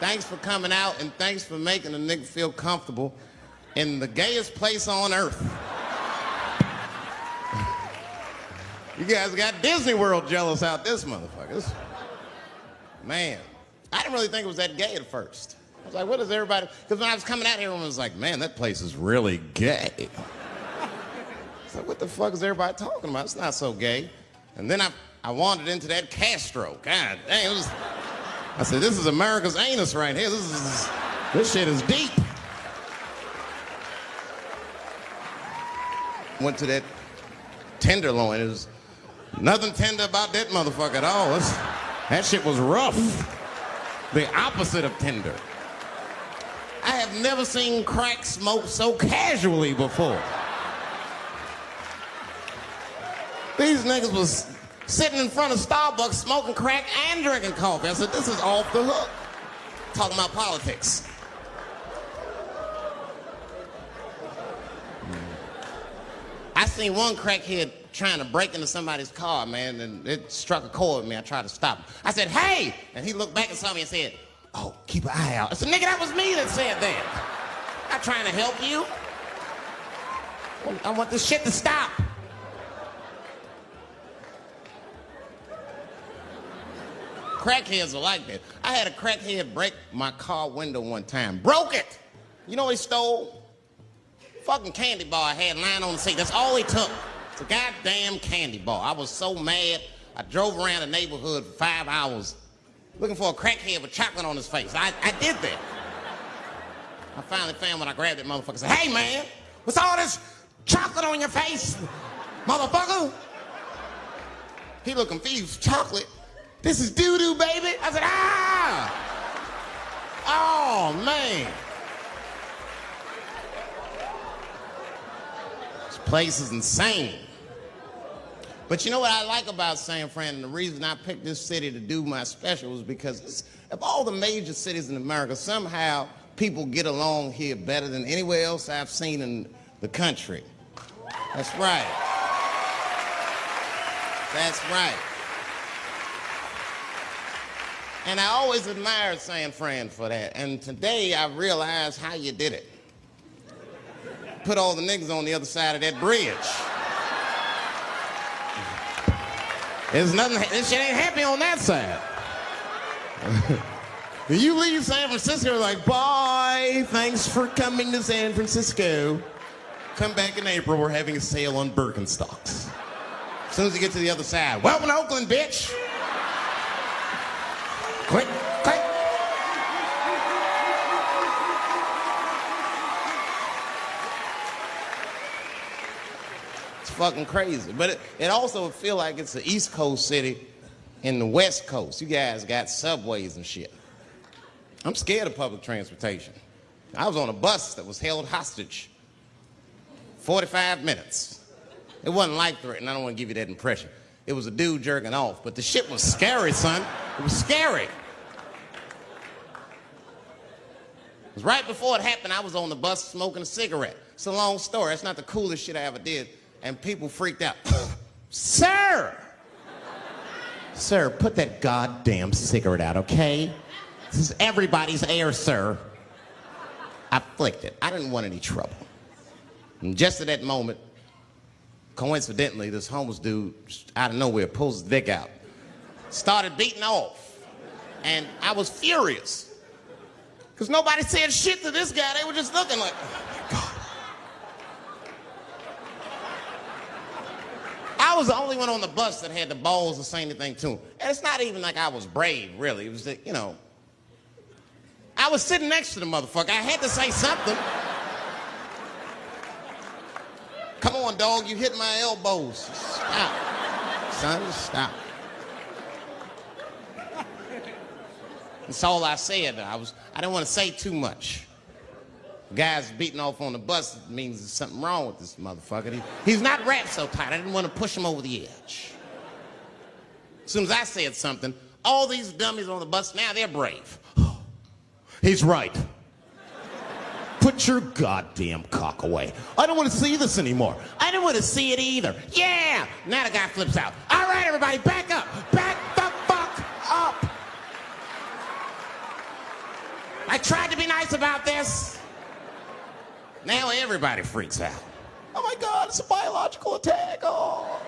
Thanks for coming out, and thanks for making a nigga feel comfortable in the gayest place on earth. You guys got Disney World jealous out this motherfucker. Man, I didn't really think it was that gay at first. I was like, what is everybody... Because when I was coming out here, everyone was like, man, that place is really gay. I was like, what the fuck is everybody talking about? It's not so gay. And then I wandered into that Castro. God dang, it was... I said, this is America's anus right here. This shit is deep. Went to that Tenderloin. It was nothing tender about that motherfucker at all. That shit was rough. The opposite of tender. I have never seen crack smoked so casually before. These niggas was sitting in front of Starbucks smoking crack and drinking coffee. I said, this is off the hook. Talking about politics. I seen one crackhead trying to break into somebody's car, man, and it struck a chord with me. I tried to stop him. I said, hey! And he looked back and saw me and said, oh, keep an eye out. I said, nigga, that was me that said that. I'm not trying to help you. I want this shit to stop. Crackheads are like that. I had a crackhead break my car window one time. Broke it! You know what he stole? Fucking candy bar I had lying on the seat. That's all he took. It's a goddamn candy bar. I was so mad. I drove around the neighborhood for 5 hours looking for a crackhead with chocolate on his face. I did that. I finally found when I grabbed that motherfucker and said, hey man, what's all this chocolate on your face, motherfucker? He looked confused. Chocolate? This is doo-doo, baby. I said, ah! Oh, man. This place is insane. But you know what I like about San Fran, and the reason I picked this city to do my special was because of all the major cities in America, somehow people get along here better than anywhere else I've seen in the country. That's right. That's right. And I always admired San Fran for that. And today I realized how you did it. Put all the niggas on the other side of that bridge. There's nothing, this shit ain't happy on that side. You leave San Francisco like, bye, thanks for coming to San Francisco. Come back in April, we're having a sale on Birkenstocks. As soon as you get to the other side, welcome to Oakland, bitch. Click, click. It's fucking crazy. But it also feel like it's the East Coast city in the West Coast. You guys got subways and shit. I'm scared of public transportation. I was on a bus that was held hostage 45 minutes. It wasn't life-threatening. I don't want to give you that impression. It was a dude jerking off, but the shit was scary, son. It was scary. It was right before it happened, I was on the bus smoking a cigarette. It's a long story. It's not the coolest shit I ever did. And people freaked out. Sir! Sir, put that goddamn cigarette out, okay? This is everybody's air, sir. I flicked it. I didn't want any trouble. And just at that moment, coincidentally, this homeless dude, out of nowhere, pulls his dick out. Started beating off. And I was furious. Because nobody said shit to this guy. They were just looking like, oh my God. I was the only one on the bus that had the balls to say anything to him. And it's not even like I was brave, really. It was that, you know, I was sitting next to the motherfucker. I had to say something. Come on, dog, you hit my elbows. Stop. Son, stop. That's all I said. I didn't want to say too much. The guy's beating off on the bus means there's something wrong with this motherfucker. He's not wrapped so tight. I didn't want to push him over the edge. As soon as I said something, all these dummies on the bus, now they're brave. He's right. Put your goddamn cock away. I don't want to see this anymore. I don't want to see it either. Yeah! Now the guy flips out. All right, everybody, back up. Back the fuck up. I tried to be nice about this. Now everybody freaks out. Oh my God, it's a biological attack. Oh.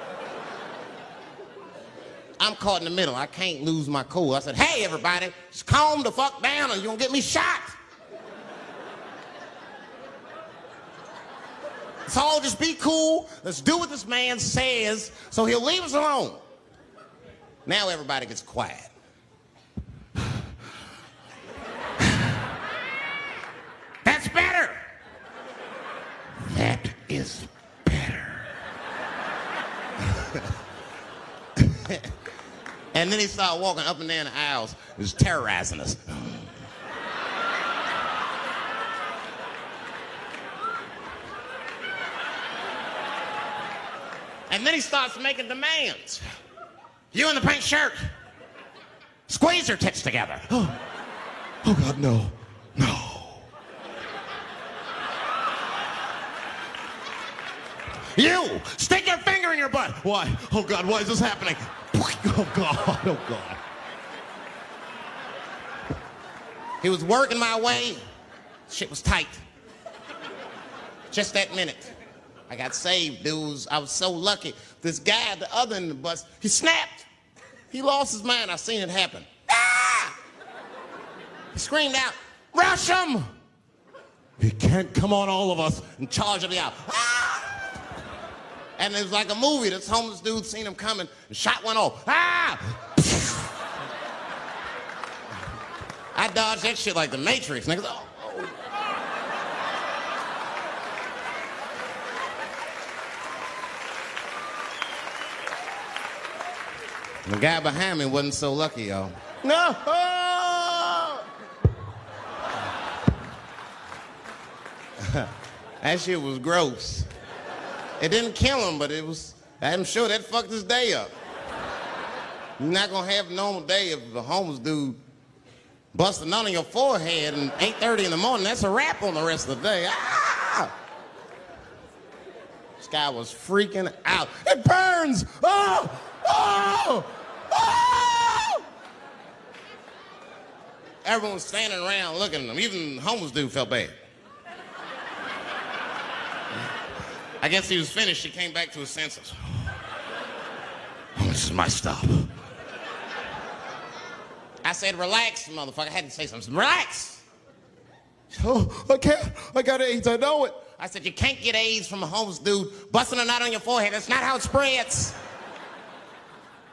I'm caught in the middle. I can't lose my cool. I said, hey, everybody, just calm the fuck down or you're gonna get me shot. Let's all just be cool. Let's do what this man says so he'll leave us alone. Now everybody gets quiet. That's better. That is better. And then he started walking up and down the aisles, just terrorizing us. And then he starts making demands. You in the pink shirt, squeeze your tits together. Oh God, no, no. You, stick your finger in your butt. Why? Oh God, why is this happening? Oh God, oh God. He was working my way. Shit was tight. Just that minute. I got saved, dudes. I was so lucky. This guy at the other end of the bus, he snapped. He lost his mind. I seen it happen. Ah! He screamed out, rush him! He can't come on all of us. And charged him out. Ah! And it was like a movie. This homeless dude seen him coming and shot one off. Ah! I dodged that shit like the Matrix. Niggas, oh. The guy behind me wasn't so lucky, y'all. No! That shit was gross. It didn't kill him, but I'm sure that fucked his day up. You're not gonna have a normal day if the homeless dude busts a nut on your forehead and 8:30 in the morning. That's a wrap on the rest of the day. Ah! This guy was freaking out. It burns! Oh! Oh! Oh! Everyone was standing around looking at him. Even the homeless dude felt bad. I guess he was finished. He came back to his senses. Oh, this is my stop. I said, relax, motherfucker. I had to say something. Relax. Oh, I can't. I got AIDS. I know it. I said, you can't get AIDS from a homeless dude busting a nut on your forehead. That's not how it spreads.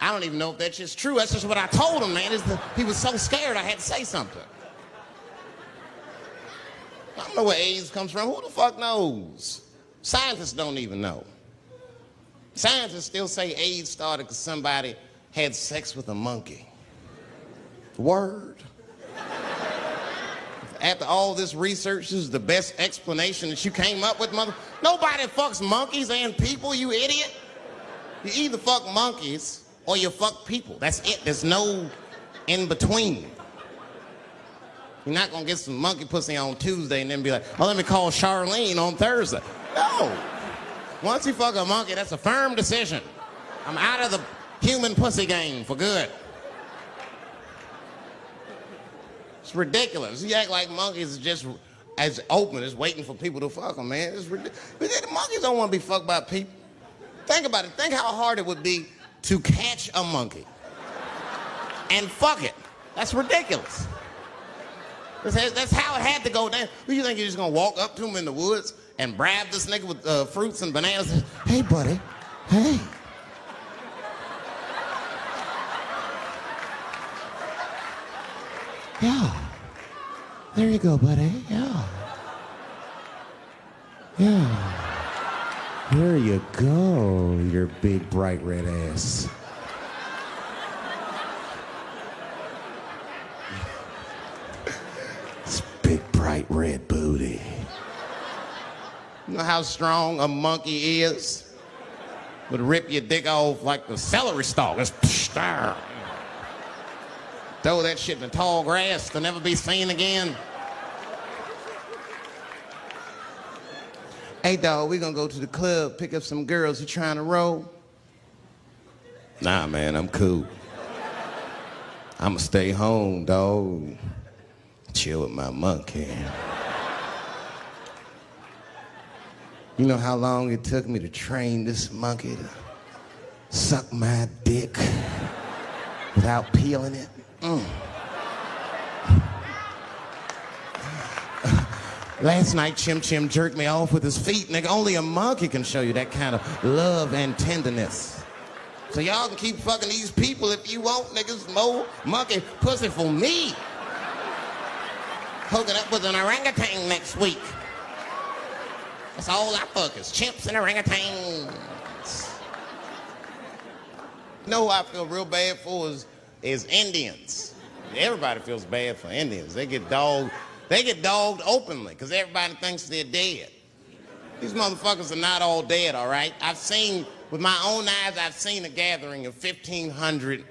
I don't even know if that's just true. That's just what I told him, man. He was so scared I had to say something. I don't know where AIDS comes from. Who the fuck knows? Scientists don't even know. Scientists still say AIDS started because somebody had sex with a monkey. Word. After all this research, this is the best explanation that you came up with, mother. Nobody fucks monkeys and people, you idiot. You either fuck monkeys or you fuck people. That's it. There's no in between. You're not gonna get some monkey pussy on Tuesday and then be like, oh, let me call Charlene on Thursday. No. Once you fuck a monkey, that's a firm decision. I'm out of the human pussy game for good. It's ridiculous. You act like monkeys are just as open as waiting for people to fuck them, man. It's ridiculous. The monkeys don't want to be fucked by people. Think about it. Think how hard it would be to catch a monkey and fuck it. That's ridiculous. That's how it had to go down. Who you think you're just gonna walk up to him in the woods and bribe this nigga with fruits and bananas? Hey, buddy. Hey. Yeah. There you go, buddy. Yeah. Yeah. There you go, your big, bright red ass. This big, bright red booty. You know how strong a monkey is? Would rip your dick off like the celery stalk. It's throw that shit in the tall grass to never be seen again. Hey, dog, we gonna go to the club, pick up some girls. You trying to roll? Nah, man, I'm cool. I'ma stay home, dog. chill with my monkey. You know how long it took me to train this monkey to suck my dick without peeling it? Last night, Chim Chim jerked me off with his feet. Nigga, only a monkey can show you that kind of love and tenderness. So y'all can keep fucking these people if you want, niggas. More monkey pussy for me. Hooking up with an orangutan next week. That's all I fuck is chimps and orangutans. You know who I feel real bad for is Indians. Everybody feels bad for Indians. They get dogged openly because everybody thinks they're dead. These motherfuckers are not all dead, all right? With my own eyes, I've seen a gathering of 1,500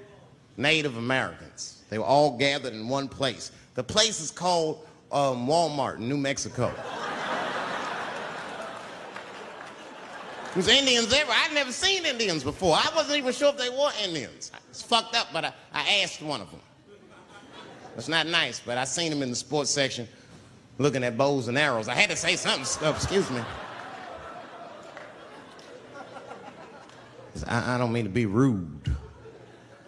Native Americans. They were all gathered in one place. The place is called Walmart in New Mexico. There's Indians everywhere. I'd never seen Indians before. I wasn't even sure if they were Indians. It's fucked up, but I asked one of them. It's not nice, but I seen him in the sports section looking at bows and arrows. I had to say something. Excuse me. I don't mean to be rude.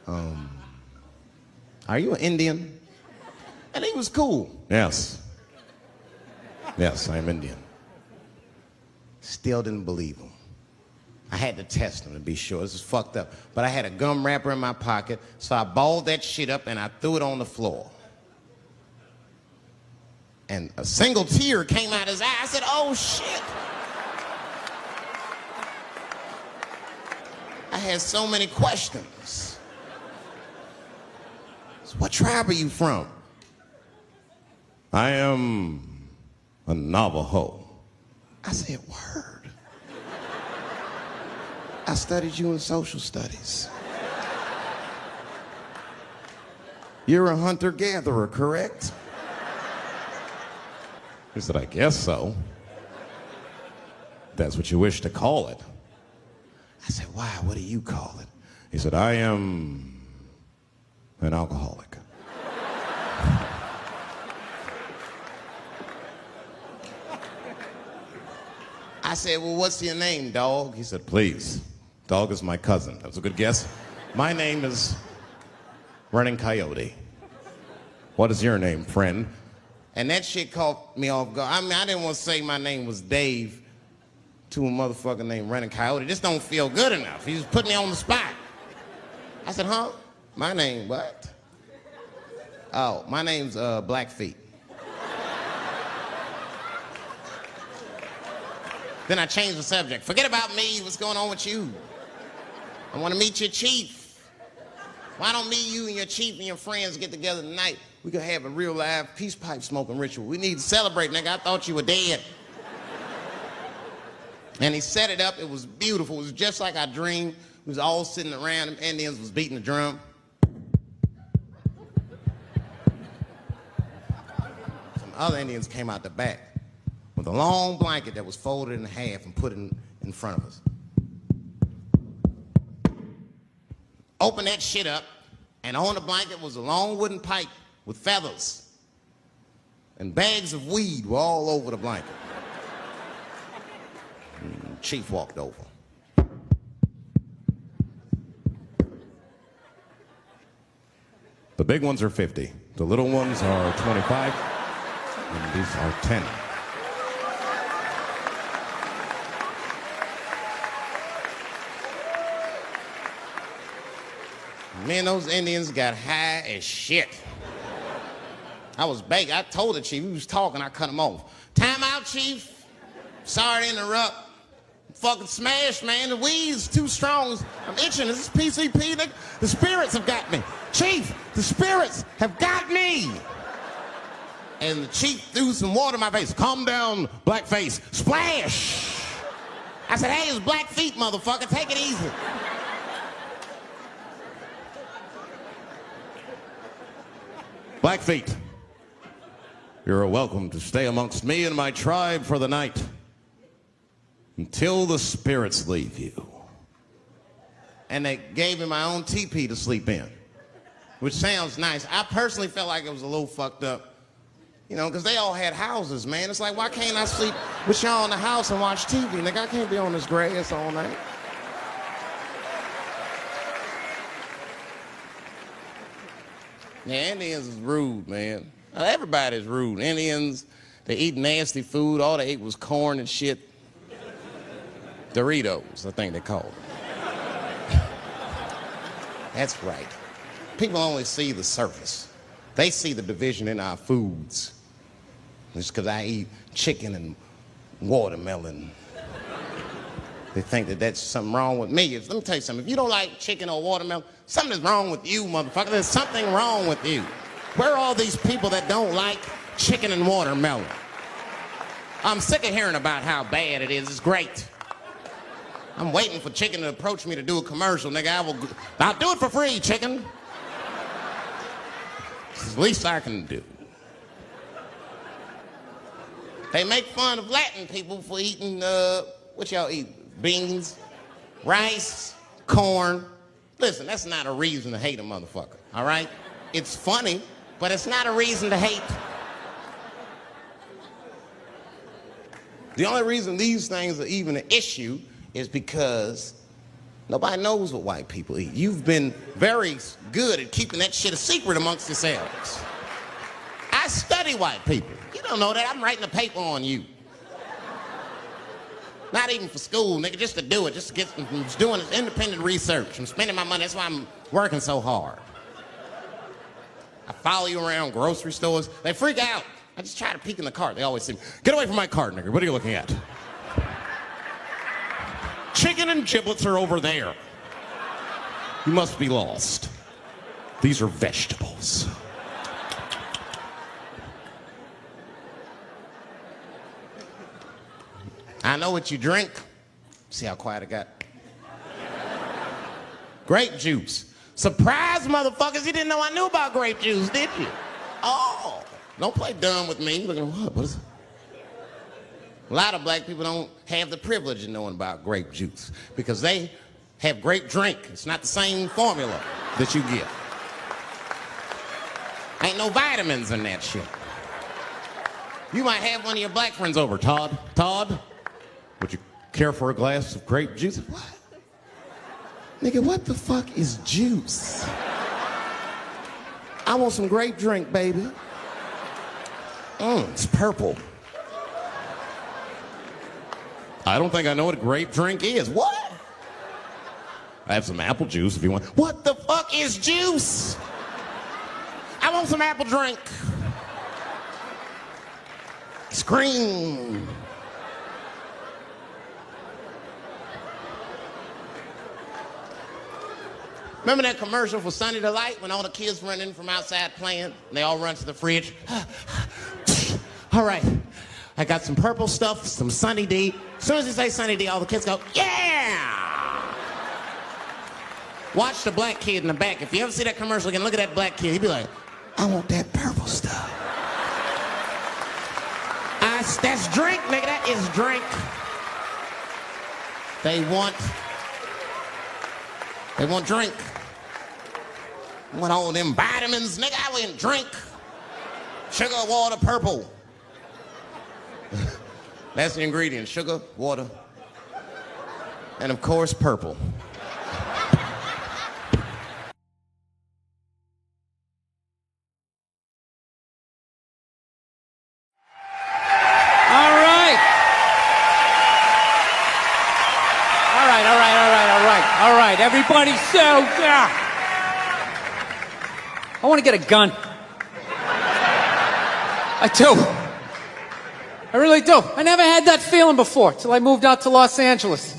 Are you an Indian? And he was cool. Yes. Yes, I'm Indian. Still didn't believe him. I had to test him to be sure. This is fucked up. But I had a gum wrapper in my pocket, so I balled that shit up and I threw it on the floor. And a single tear came out his eye. I said, oh, shit. I had so many questions. So what tribe are you from? I am a Navajo. I said, word. I studied you in social studies. You're a hunter-gatherer, correct? He said, I guess so. That's what you wish to call it. I said, why? What do you call it? He said, I am an alcoholic. I said, well, what's your name, dog? He said, please. Dog is my cousin. That was a good guess. My name is Running Coyote. What is your name, friend? And that shit caught me off guard. I mean, I didn't want to say my name was Dave to a motherfucker named Running Coyote. This don't feel good enough. He just put me on the spot. I said, huh? My name, what? Oh, my name's Blackfeet. Then I changed the subject. Forget about me. What's going on with you? I want to meet your chief. Why don't me, you, and your chief and your friends get together tonight? We could have a real live peace pipe smoking ritual. We need to celebrate, nigga. I thought you were dead. And he set it up. It was beautiful. It was just like I dreamed. We was all sitting around. Them Indians was beating the drum. Some other Indians came out the back with a long blanket that was folded in half and put in front of us. Open that shit up, and on the blanket was a long wooden pipe with feathers. And bags of weed were all over the blanket. And Chief walked over. The big ones are 50. The little ones are 25. And these are 10. Me and those Indians got high as shit. I was baked. I told the chief, he was talking, I cut him off. Time out, chief. Sorry to interrupt. Fucking smashed, man. The weed's too strong. I'm itching. Is this PCP, nigga? The spirits have got me. Chief, the spirits have got me. And the chief threw some water in my face. Calm down, blackface. Splash! I said, hey, it's Blackfeet, motherfucker. Take it easy. Blackfeet, you're welcome to stay amongst me and my tribe for the night until the spirits leave you. And they gave me my own teepee to sleep in, which sounds nice. I personally felt like it was a little fucked up You know, because they all had houses, man. It's like, why can't I sleep with y'all in the house and watch TV? Nigga, I can't be on this grass all night. Yeah, Indians is rude, man. Everybody's rude. Indians, they eat nasty food. All they ate was corn and shit. Doritos, I think they call it. That's right. People only see the surface. They see the division in our foods. Just because I eat chicken and watermelon. They think that that's something wrong with me. Let me tell you something. If you don't like chicken or watermelon, something is wrong with you, motherfucker. There's something wrong with you. Where are all these people that don't like chicken and watermelon? I'm sick of hearing about how bad it is. It's great. I'm waiting for chicken to approach me to do a commercial, nigga. I'll do it for free, chicken. It's the least I can do. They make fun of Latin people for eating, what y'all eat? Beans, rice, corn. Listen, that's not a reason to hate a motherfucker, all right? It's funny, but it's not a reason to hate. The only reason these things are even an issue is because nobody knows what white people eat. You've been very good at keeping that shit a secret amongst yourselves. I study white people. You don't know that. I'm writing a paper on you. Not even for school, nigga, just to do it, just to get, I'm just doing this independent research. I'm spending my money, that's why I'm working so hard. I follow you around grocery stores. They freak out. I just try to peek in the cart. They always say, get away from my cart, nigga. What are you looking at? Chicken and giblets are over there. You must be lost. These are vegetables. I know what you drink. See how quiet I got? Grape juice. Surprise, motherfuckers, you didn't know I knew about grape juice, did you? Oh, don't play dumb with me. Looking at what is it? A lot of black people don't have the privilege of knowing about grape juice because they have grape drink. It's not the same formula that you get. Ain't no vitamins in that shit. You might have one of your black friends over. Todd, would you care for a glass of grape juice? What? Nigga, what the fuck is juice? I want some grape drink, baby. It's purple. I don't think I know what a grape drink is. What? I have some apple juice if you want. What the fuck is juice? I want some apple drink. Scream. Remember that commercial for Sunny Delight when all the kids run in from outside playing and they all run to the fridge? All right, I got some purple stuff, some Sunny D. As soon as you say Sunny D, all the kids go, yeah! Watch the black kid in the back. If you ever see that commercial again, look at that black kid. He'd be like, I want that purple stuff. That's drink, nigga, that is drink. They want drink. I want all them vitamins, nigga, I want drink. Sugar, water, purple. That's the ingredient, sugar, water, and of course, purple. All right, everybody, so, I want to get a gun. I do. I really do. I never had that feeling before till I moved out to Los Angeles.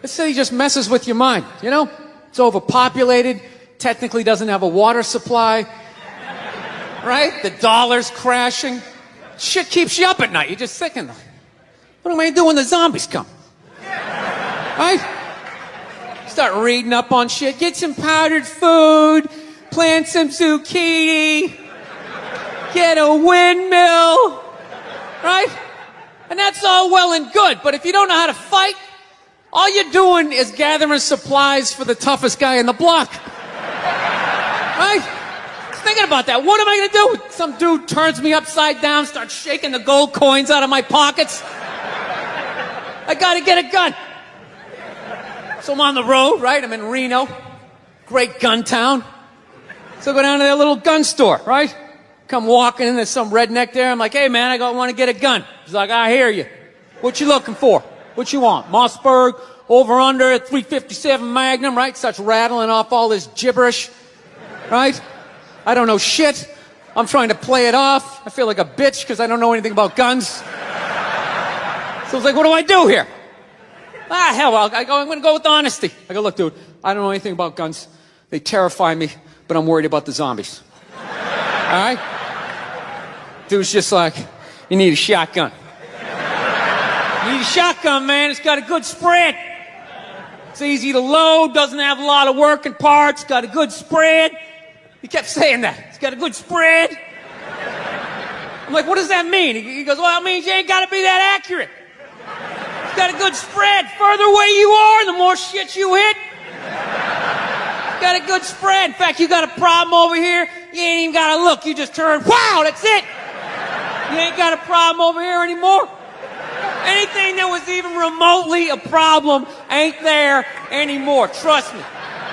This city just messes with your mind, you know? It's overpopulated, technically doesn't have a water supply, right? The dollar's crashing. Shit keeps you up at night. You're just thinking, what am I going to do when the zombies come? Right? Start reading up on shit, get some powdered food, plant some zucchini, get a windmill, right? And that's all well and good, but if you don't know how to fight, all you're doing is gathering supplies for the toughest guy in the block. Right? Think thinking about that. What am I going to do? Some dude turns me upside down, starts shaking the gold coins out of my pockets. I got to get a gun. So I'm on the road, right? I'm in Reno. Great gun town. So I go down to their little gun store, right? Come walking in, there's some redneck there. I'm like, hey, man, I want to get a gun. He's like, I hear you. What you looking for? What you want? Mossberg, over under, 357 Magnum, right? Starts rattling off all this gibberish, right? I don't know shit. I'm trying to play it off. I feel like a bitch because I don't know anything about guns. So I was like, what do I do here? Hell, I'm going to go with honesty. I go, look, dude, I don't know anything about guns. They terrify me, but I'm worried about the zombies. All right? Dude's just like, you need a shotgun. You need a shotgun, man. It's got a good spread. It's easy to load, doesn't have a lot of working parts, got a good spread. He kept saying that. It's got a good spread. I'm like, what does that mean? He goes, well, it means you ain't got to be that accurate. It's got a good spread. Further away you are, the more shit you hit. It's got a good spread. In fact, you got a problem over here, you ain't even got to look. You just turn, wow, that's it. You ain't got a problem over here anymore. Anything that was even remotely a problem ain't there anymore. Trust me.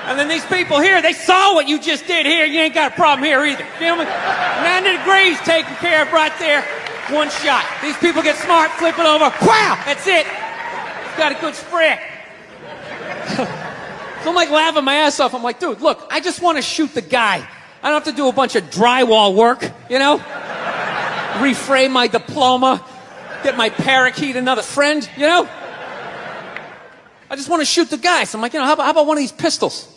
And then these people here, they saw what you just did here. You ain't got a problem here either. Feel me? 90 degrees taken care of right there. One shot. These people get smart, flip it over. Wow! That's it. It's got a good spread. So I'm like laughing my ass off. I'm like, dude, look, I just want to shoot the guy. I don't have to do a bunch of drywall work, you know? Reframe my diploma. Get my parakeet another friend, you know? I just want to shoot the guy. So I'm like, you know, how about one of these pistols?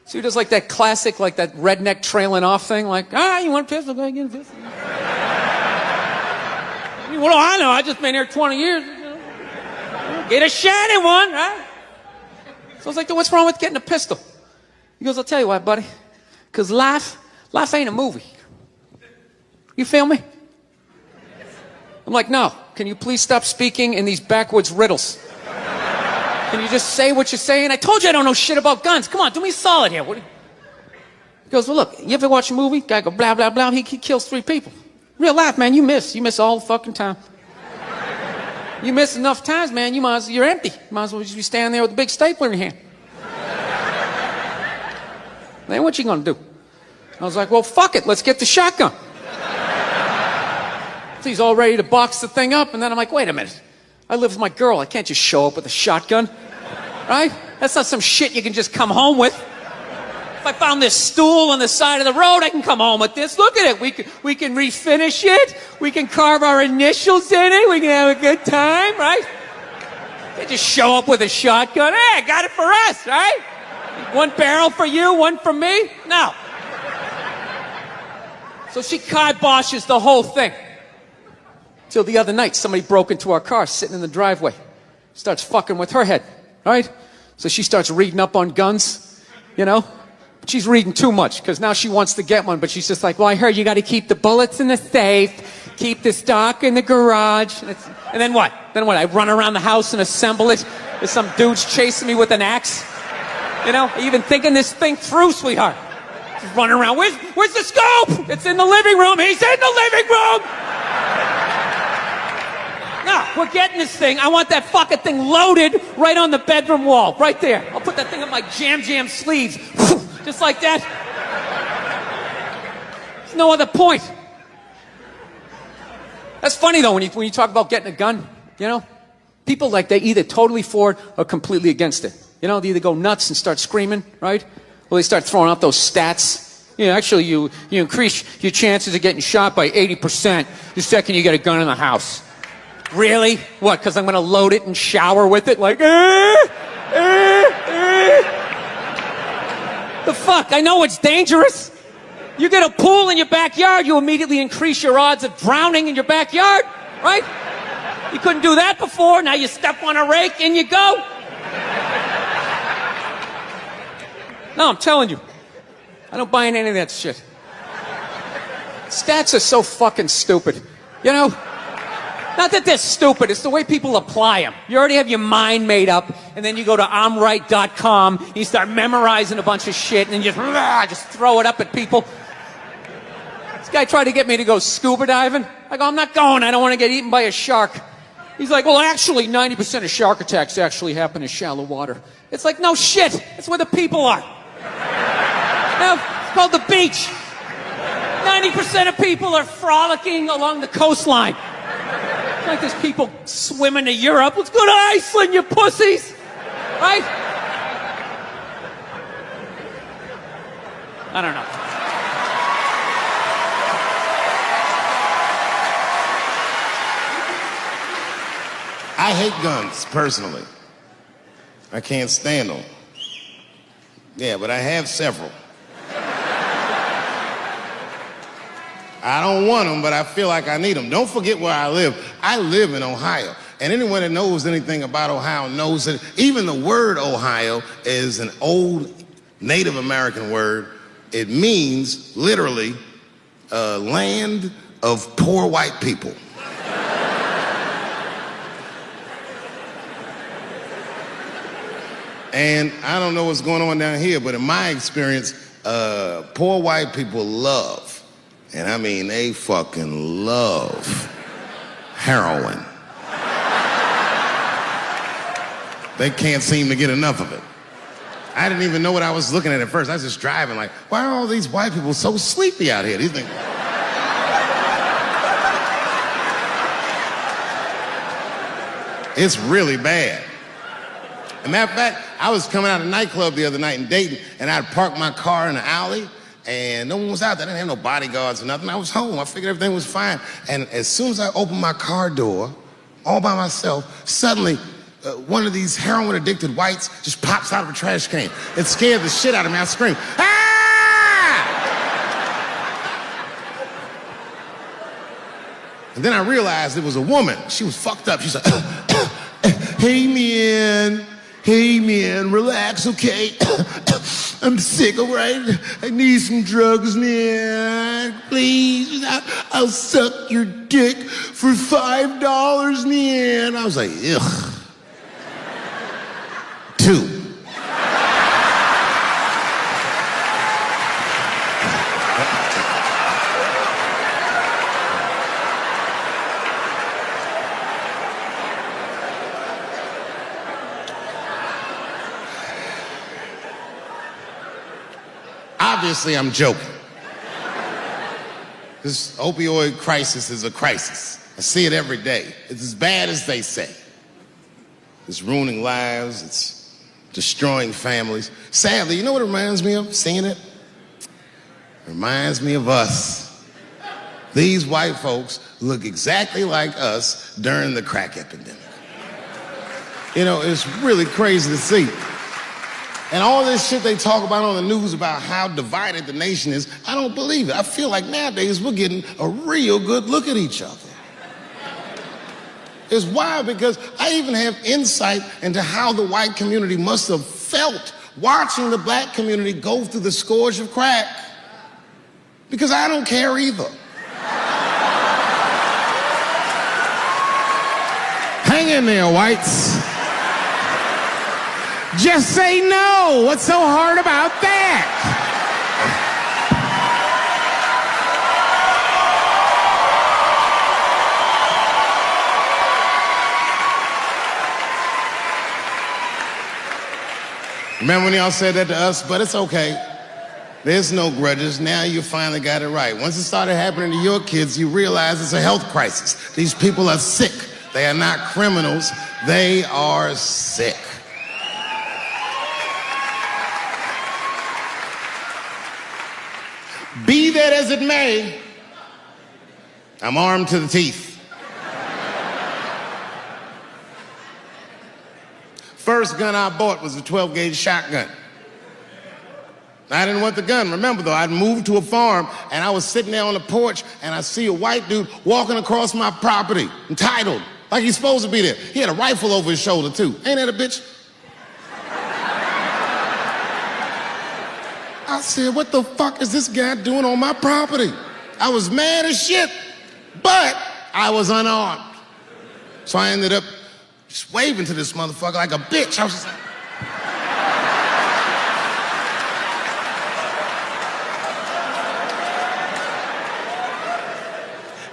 So he does like that classic, like that redneck trailing off thing, like, you want a pistol? Go ahead, get a pistol. What do I know? I just been here 20 years. You know? Get a shiny one, right? So I was like, what's wrong with getting a pistol? He goes, I'll tell you what, buddy. Because life ain't a movie. You feel me? I'm like, no. Can you please stop speaking in these backwoods riddles? Can you just say what you're saying? I told you I don't know shit about guns. Come on, do me a solid here. He goes, well, look, you ever watch a movie? Guy go, blah, blah, blah. He kills 3 people. Real life, man, you miss all the fucking time. You miss enough times, man, you're empty. You might as well just be standing there with a big stapler in your hand. Then what you gonna do? I was like, well, fuck it, let's get the shotgun. So he's all ready to box the thing up, and then I'm like, wait a minute. I live with my girl, I can't just show up with a shotgun. Right? That's not some shit you can just come home with. If I found this stool on the side of the road, I can come home with this. Look at it. We can refinish it. We can carve our initials in it. We can have a good time, right? They just show up with a shotgun. Hey, I got it for us, right? One barrel for you, one for me? No. So she kiboshes the whole thing. Till the other night, somebody broke into our car sitting in the driveway. Starts fucking with her head, right? So she starts reading up on guns, you know? But she's reading too much, because now she wants to get one, but she's just like, well, I heard you got to keep the bullets in the safe, keep the stock in the garage. And then what? I run around the house and assemble it. There's some dudes chasing me with an axe. You know, even thinking this thing through, sweetheart. Just running around. Where's the scope? It's in the living room. He's in the living room. No, we're getting this thing. I want that fucking thing loaded right on the bedroom wall. Right there. I'll put that thing up my jam sleeves. Just like that. There's no other point. That's funny, though, when you talk about getting a gun, you know? People, like, they either totally for it or completely against it. You know, they either go nuts and start screaming, right? Or they start throwing out those stats. You know, actually, you increase your chances of getting shot by 80% the second you get a gun in the house. Really? What, because I'm going to load it and shower with it? Like, The fuck? I know it's dangerous. You get a pool in your backyard, you immediately increase your odds of drowning in your backyard, right? You couldn't do that before. Now you step on a rake and you go. No, I'm telling you. I don't buy in any of that shit. Stats are so fucking stupid. You know? Not that they're stupid, it's the way people apply them. You already have your mind made up, and then you go to I'mRight.com, you start memorizing a bunch of shit, and you just throw it up at people. Guy tried to get me to go scuba diving. I go, I'm not going. I don't want to get eaten by a shark. He's like, well, actually, 90% of shark attacks actually happen in shallow water. It's like, no shit. It's where the people are. Now, it's called the beach. 90% of people are frolicking along the coastline. It's like there's people swimming to Europe. Let's go to Iceland, you pussies. Right? I don't know. I hate guns, personally. I can't stand them. Yeah, but I have several. I don't want them, but I feel like I need them. Don't forget where I live. I live in Ohio. And anyone that knows anything about Ohio knows that even the word Ohio is an old Native American word. It means, literally, land of poor white people. And I don't know what's going on down here, but in my experience, poor white people love, and I mean they fucking love, heroin. They can't seem to get enough of it. I didn't even know what I was looking at first. I was just driving like, why are all these white people so sleepy out here? These things. It's really bad. As a matter of fact, I was coming out of a nightclub the other night in Dayton, and I'd parked my car in the alley, and no one was out there. I didn't have no bodyguards or nothing. I was home. I figured everything was fine. And as soon as I opened my car door, all by myself, suddenly one of these heroin-addicted whites just pops out of a trash can. It scared the shit out of me. I screamed, ah! And then I realized it was a woman. She was fucked up. She said, hey, man. Hey, man, relax, okay? I'm sick, all right? I need some drugs, man. Please, I'll suck your dick for $5, man. I was like, ugh. 2. Obviously, I'm joking. This opioid crisis is a crisis. I see it every day. It's as bad as they say. It's ruining lives. It's destroying families. Sadly, you know what it reminds me of, seeing it? It reminds me of us. These white folks look exactly like us during the crack epidemic. You know, it's really crazy to see. And all this shit they talk about on the news about how divided the nation is, I don't believe it. I feel like nowadays we're getting a real good look at each other. It's wild because I even have insight into how the white community must have felt watching the black community go through the scourge of crack. Because I don't care either. Hang in there, whites. Just say no. What's so hard about that? Remember when y'all said that to us? But it's okay. There's no grudges. Now you finally got it right. Once it started happening to your kids, you realize it's a health crisis. These people are sick. They are not criminals. They are sick. Be that as it may, I'm armed to the teeth. First gun I bought was a 12-gauge shotgun. I didn't want the gun. Remember, though, I'd moved to a farm, and I was sitting there on the porch, and I see a white dude walking across my property, entitled, like he's supposed to be there. He had a rifle over his shoulder, too. Ain't that a bitch? I said, what the fuck is this guy doing on my property? I was mad as shit, but I was unarmed. So I ended up just waving to this motherfucker like a bitch. I was just like,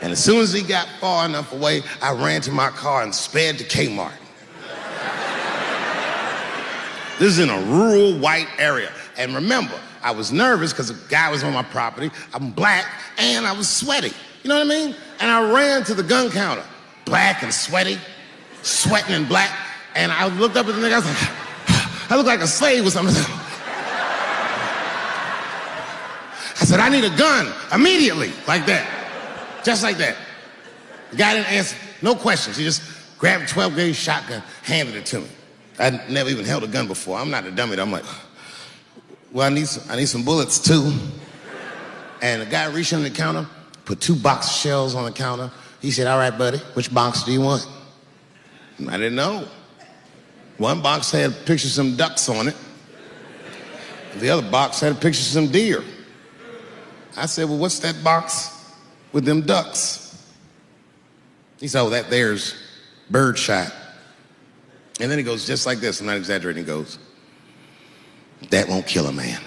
And as soon as he got far enough away, I ran to my car and sped to Kmart. This is in a rural white area. And remember, I was nervous because a guy was on my property, I'm black, and I was sweaty. You know what I mean? And I ran to the gun counter, black and sweaty, sweating and black, and I looked up at the nigga, I was like, I look like a slave or something. I said, I need a gun immediately, like that, just like that. The guy didn't answer, no questions. He just grabbed a 12-gauge shotgun, handed it to me. I'd never even held a gun before. I'm not a dummy. I'm like, well, I need some bullets too. And the guy reached under the counter, put 2 box shells on the counter. He said, all right, buddy, which box do you want? I didn't know. One box had a picture of some ducks on it. The other box had a picture of some deer. I said, well, what's that box with them ducks? He said, oh, that there's birdshot. And then he goes just like this, I'm not exaggerating, he goes, that won't kill a man.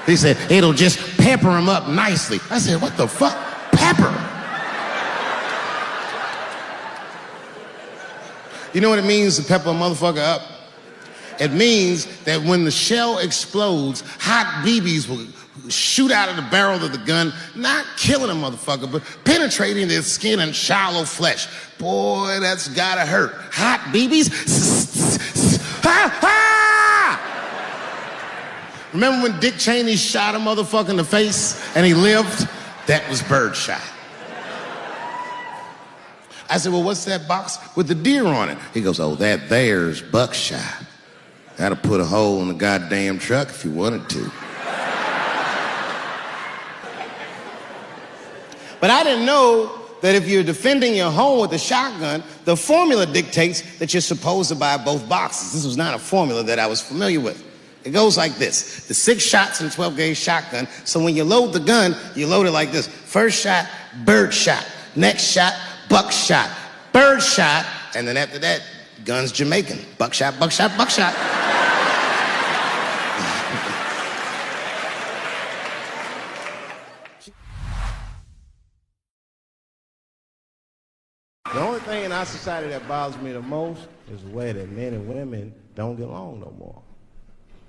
He said, it'll just pepper him up nicely. I said, what the fuck? Pepper? You know what it means to pepper a motherfucker up? It means that when the shell explodes, hot BBs will shoot out of the barrel of the gun, not killing a motherfucker, but penetrating their skin and shallow flesh. Boy, that's gotta hurt. Hot BBs? Ha ha! Remember when Dick Cheney shot a motherfucker in the face and he lived? That was birdshot. I said, well, what's that box with the deer on it? He goes, oh, that there's buckshot. That'll put a hole in the goddamn truck if you wanted to. But I didn't know that if you're defending your home with a shotgun, the formula dictates that you're supposed to buy both boxes. This was not a formula that I was familiar with. It goes like this. The 6 shots in a 12-gauge shotgun, so when you load the gun, you load it like this. First shot, bird shot. Next shot, buckshot. Bird shot, and then after that, gun's Jamaican. Buckshot, buckshot, buckshot. The only thing in our society that bothers me the most is the way that men and women don't get along no more.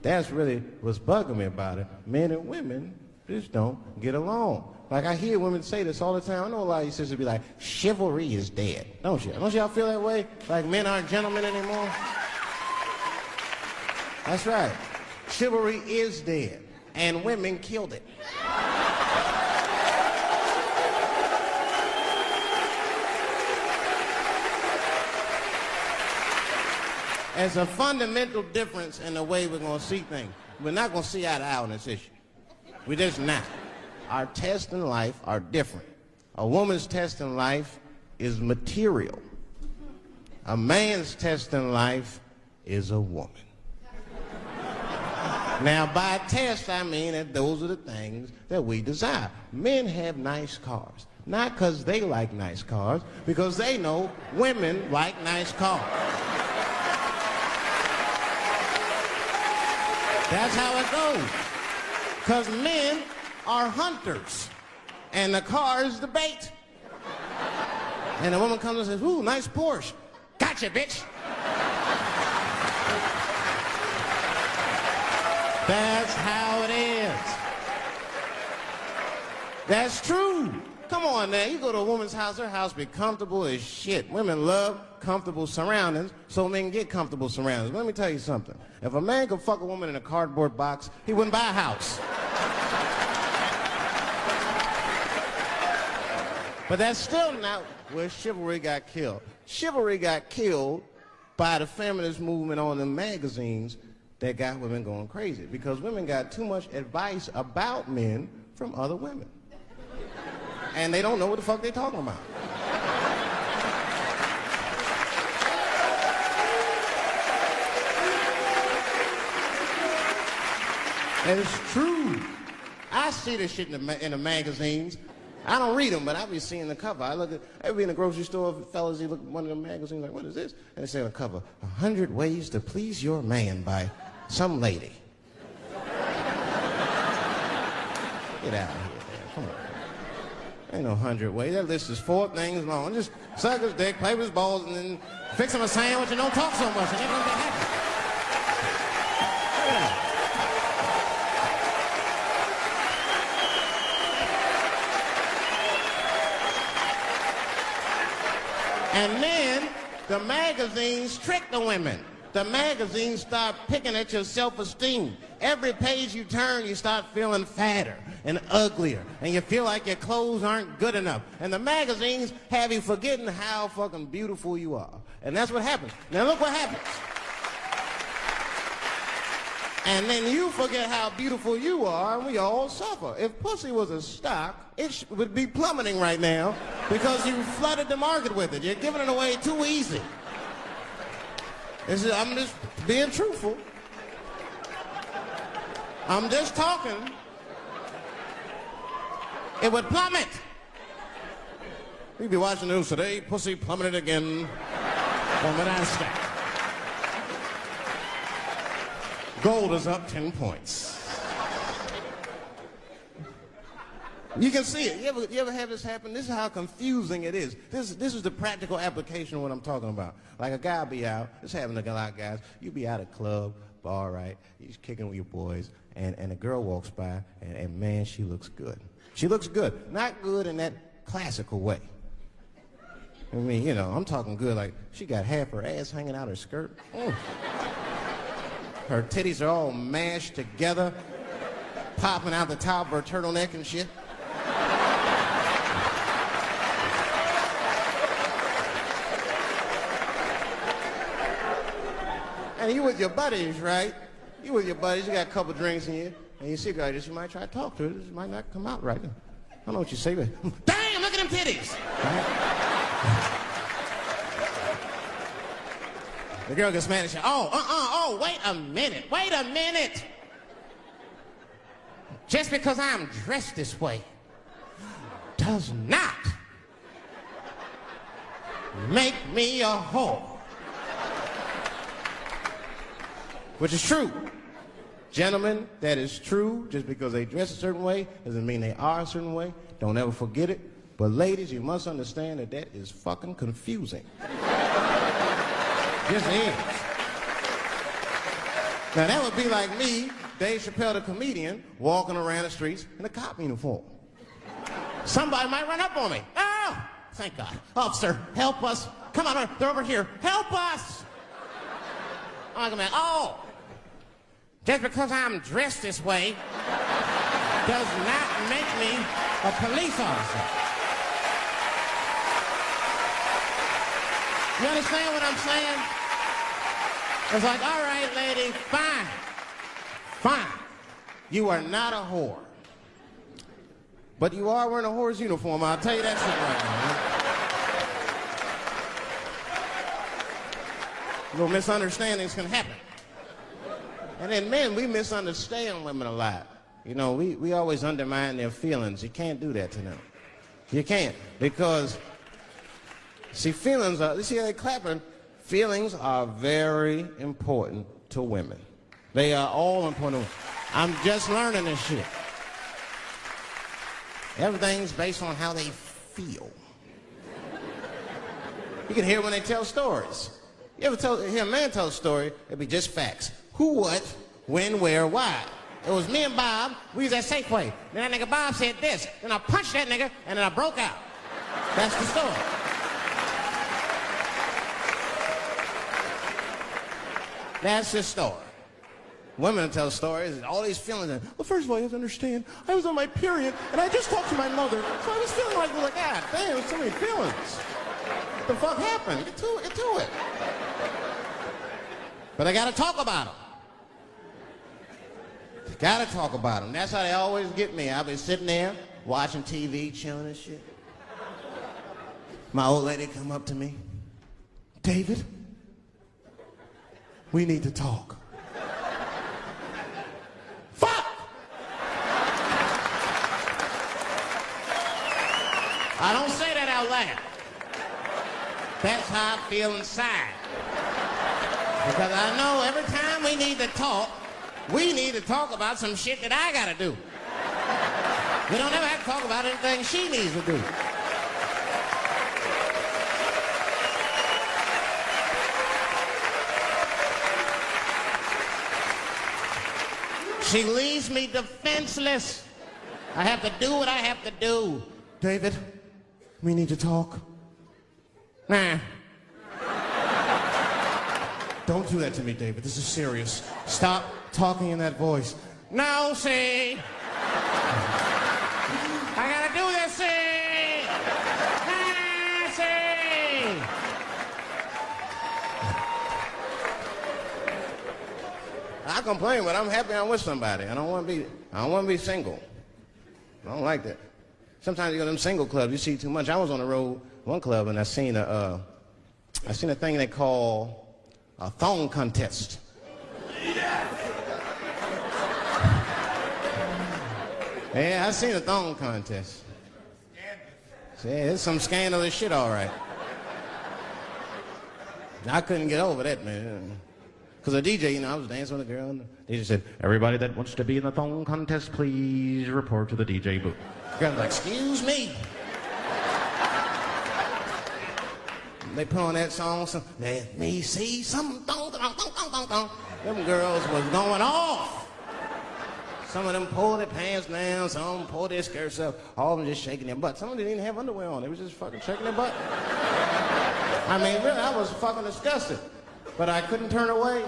That's really what's bugging me about it. Men and women just don't get along. Like, I hear women say this all the time. I know a lot of you sisters be like, chivalry is dead. Don't you? Don't y'all feel that way? Like men aren't gentlemen anymore? That's right. Chivalry is dead. And women killed it. There's a fundamental difference in the way we're going to see things. We're not going to see eye to eye on this issue. We're just not. Our tests in life are different. A woman's test in life is material. A man's test in life is a woman. Now, by test, I mean that those are the things that we desire. Men have nice cars. Not because they like nice cars, because they know women like nice cars. That's how it goes. Because men are hunters, and the car is the bait. And a woman comes and says, ooh, nice Porsche. Gotcha, bitch. That's how it is. That's true. Come on now, you go to a woman's house, her house be comfortable as shit. Women love comfortable surroundings, so men get comfortable surroundings. Let me tell you something. If a man could fuck a woman in a cardboard box, he wouldn't buy a house. But that's still not where chivalry got killed. Chivalry got killed by the feminist movement on the magazines that got women going crazy, because women got too much advice about men from other women. And they don't know what the fuck they're talking about. And it's true. I see this shit in the magazines. I don't read them, but I be seeing the cover. I be in the grocery store, fellas, you look at one of the magazines like, what is this? And they say on the cover, 100 Ways to Please Your Man by some lady. Get out of here, man. Come on. Ain't no 100 ways. That list is 4 things long. Just suck his dick, play with his balls, and then fix him a sandwich and don't talk so much, and they're gonna be happy. Yeah. And then the magazines trick the women. The magazines start picking at your self-esteem. Every page you turn, you start feeling fatter and uglier, and you feel like your clothes aren't good enough. And the magazines have you forgetting how fucking beautiful you are. And that's what happens. Now look what happens. And then you forget how beautiful you are, and we all suffer. If pussy was a stock, it would be plummeting right now because you flooded the market with it. You're giving it away too easy. I'm just being truthful. I'm just talking. It would plummet. We'd be watching the news today. Pussy plummeted again on the NASDAQ. Gold is up 10 points. You can see it. You ever have this happen? This is how confusing it is. This is the practical application of what I'm talking about. Like a guy be out, this happens to a lot of guys. You be out at club, bar, right? You're kicking with your boys, and a girl walks by, and man, she looks good. She looks good. Not good in that classical way. I mean, you know, I'm talking good like she got half her ass hanging out her skirt. Mm. Her titties are all mashed together, popping out the top of her turtleneck and shit. And you with your buddies, right? You with your buddies, you got a couple drinks in you, and you see a girl, you might try to talk to her. This might not come out right. I don't know what you say, but damn, look at them titties! Right? The girl gets mad and says, oh, wait a minute. Just because I'm dressed this way does not make me a whore. Which is true. Gentlemen, that is true. Just because they dress a certain way doesn't mean they are a certain way. Don't ever forget it. But ladies, you must understand that that is fucking confusing. Just is. Now that would be like me, Dave Chappelle the comedian, walking around the streets in a cop uniform. Somebody might run up on me. Oh, thank God. Officer, help us. Come on, they're over here. Help us. I'm like, oh, just because I'm dressed this way does not make me a police officer. You understand what I'm saying? It's like, all right, lady, fine. You are not a whore. But you are wearing a whore's uniform, I'll tell you that shit right now. Little misunderstandings can happen. And then men, we misunderstand women a lot. You know, we always undermine their feelings. You can't do that to them. You can't, because see, feelings are, you see how they clapping? Feelings are very important to women. They are all important. I'm just learning this shit. Everything's based on how they feel. You can hear when they tell stories. You ever hear a man tell a story, it'd be just facts. Who, what, when, where, why. It was me and Bob, we was at Safeway. Then that nigga Bob said this, then I punched that nigga, and then I broke out. That's the story. That's the story. Women tell stories, all these feelings. Well, first of all, you have to understand, I was on my period, and I just talked to my mother, so I was feeling like, God damn, there's so many feelings. What the fuck happened? Get to it. But I gotta talk about them. Gotta talk about them. That's how they always get me. I'll be sitting there, watching TV, chilling and shit. My old lady come up to me. David, we need to talk. Fuck! I don't say that out loud. That's how I feel inside. Because I know every time we need to talk, We need to talk about some shit that I gotta do. We don't ever have to talk about anything she needs to do. She leaves me defenseless. I have to do what I have to do. David, we need to talk. Nah. Don't do that to me, David. This is serious. Stop talking in that voice. No, see. I gotta do this, see. Ah, see. I complain, but I'm happy I'm with somebody. I don't want to be single. I don't like that. Sometimes you go to them single clubs, you see too much. I was on the road, one club, and I seen a thing they call a thong contest. Yeah, I seen a thong contest. Yeah, it's some scandalous shit, all right. I couldn't get over that, man. Because the DJ, I was dancing with a girl, and the DJ said, everybody that wants to be in the thong contest, please report to the DJ booth. The girl was like, excuse me. They put on that song, so let me see some thong, thong, thong, thong, thong, thong. Them girls was going off. Some of them pulled their pants down, some of them pulled their skirts up, all of them just shaking their butt. Some of them didn't even have underwear on, they was just fucking shaking their butt. I mean, really, I was fucking disgusted. But I couldn't turn away.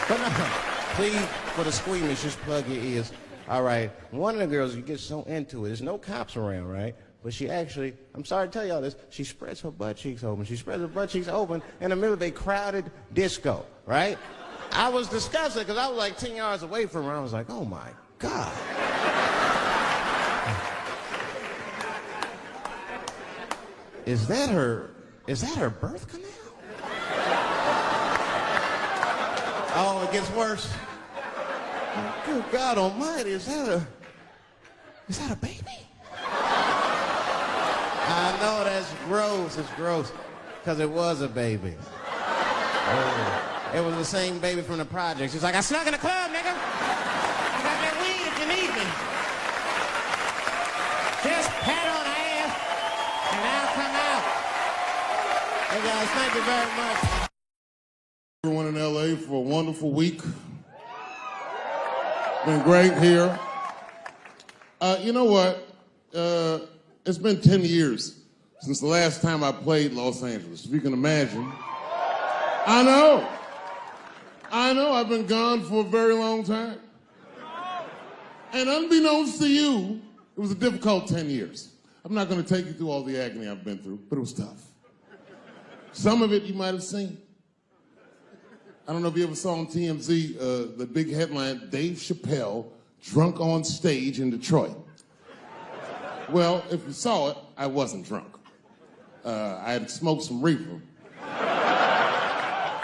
But no, please, for the squeamish, just plug your ears. All right, one of the girls, you get so into it, there's no cops around, right? But she actually, I'm sorry to tell y'all this, she spreads her butt cheeks open. She spreads her butt cheeks open in the middle of a crowded disco, right? I was disgusted because I was like 10 yards away from her. I was like, oh my God. Is that her birth canal? Oh, it gets worse. Good God Almighty, is that a baby? I know that's gross. It's gross, because it was a baby. Oh, it was the same baby from the projects. She's like, I snuck in the club, nigga. I got that weed if you need me. Just pat on the ass, and I'll come out. Hey guys, thank you very much. Everyone in LA for a wonderful week. Been great here. You know what? It's been 10 years since the last time I played Los Angeles. If you can imagine. I know. I've been gone for a very long time. And unbeknownst to you, it was a difficult 10 years. I'm not going to take you through all the agony I've been through, but it was tough. Some of it you might have seen. I don't know if you ever saw on TMZ the big headline, Dave Chappelle, drunk on stage in Detroit. Well, if you saw it, I wasn't drunk. I had smoked some reefer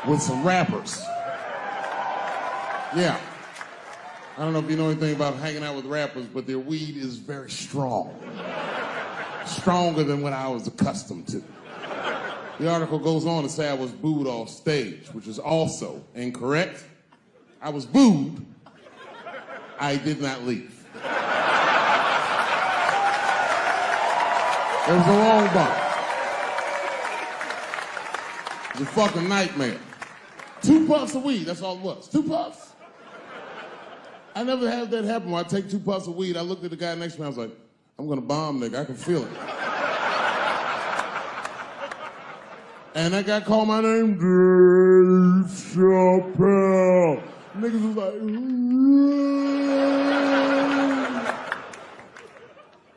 with some rappers. Yeah. I don't know if you know anything about hanging out with rappers, but their weed is very strong. Stronger than what I was accustomed to. The article goes on to say I was booed off stage, which is also incorrect. I was booed. I did not leave. It was a long bump. It was a fucking nightmare. 2 puffs of weed, that's all it was. 2 puffs. I never had that happen where I take 2 puffs of weed. I looked at the guy next to me, I was like, I'm gonna bomb, nigga, I can feel it. And that guy called my name, Dave Chappelle. Niggas was like,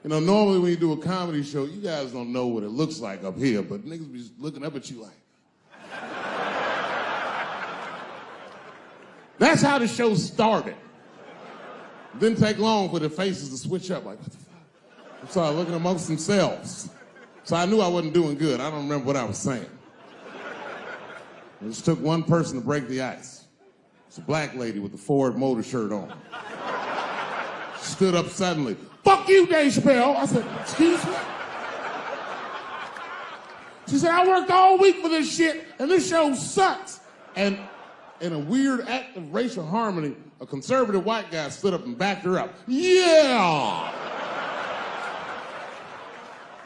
you know, normally when you do a comedy show, you guys don't know what it looks like up here, but niggas be looking up at you like. That's how the show started. Didn't take long for the faces to switch up, like, what the fuck? They started looking amongst themselves. So I knew I wasn't doing good. I don't remember what I was saying. It just took one person to break the ice. It's a black lady with a Ford Motor shirt on. She stood up suddenly. Fuck you, Dave Chappelle. I said, excuse me? She said, I worked all week for this shit, and this show sucks. And in a weird act of racial harmony, a conservative white guy stood up and backed her up. Yeah!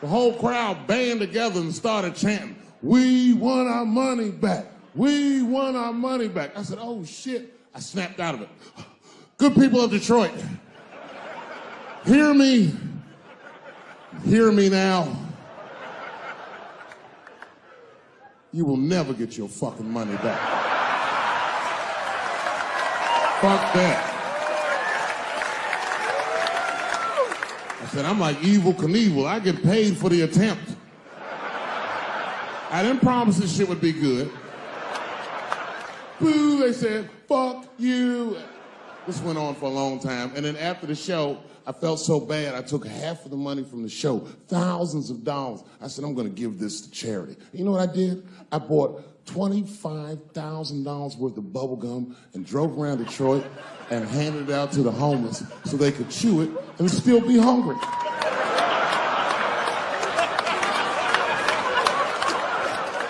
The whole crowd band together and started chanting, we want our money back. We want our money back. I said, oh shit. I snapped out of it. Good people of Detroit, hear me. Hear me now. You will never get your fucking money back. Fuck that. I said, I'm like Evel Knievel. I get paid for the attempt. I didn't promise this shit would be good. Boo, they said, fuck you. This went on for a long time. And then after the show, I felt so bad, I took half of the money from the show, thousands of dollars. I said, I'm gonna give this to charity. You know what I did? I bought $25,000 worth of bubble gum and drove around Detroit and handed it out to the homeless so they could chew it and still be hungry.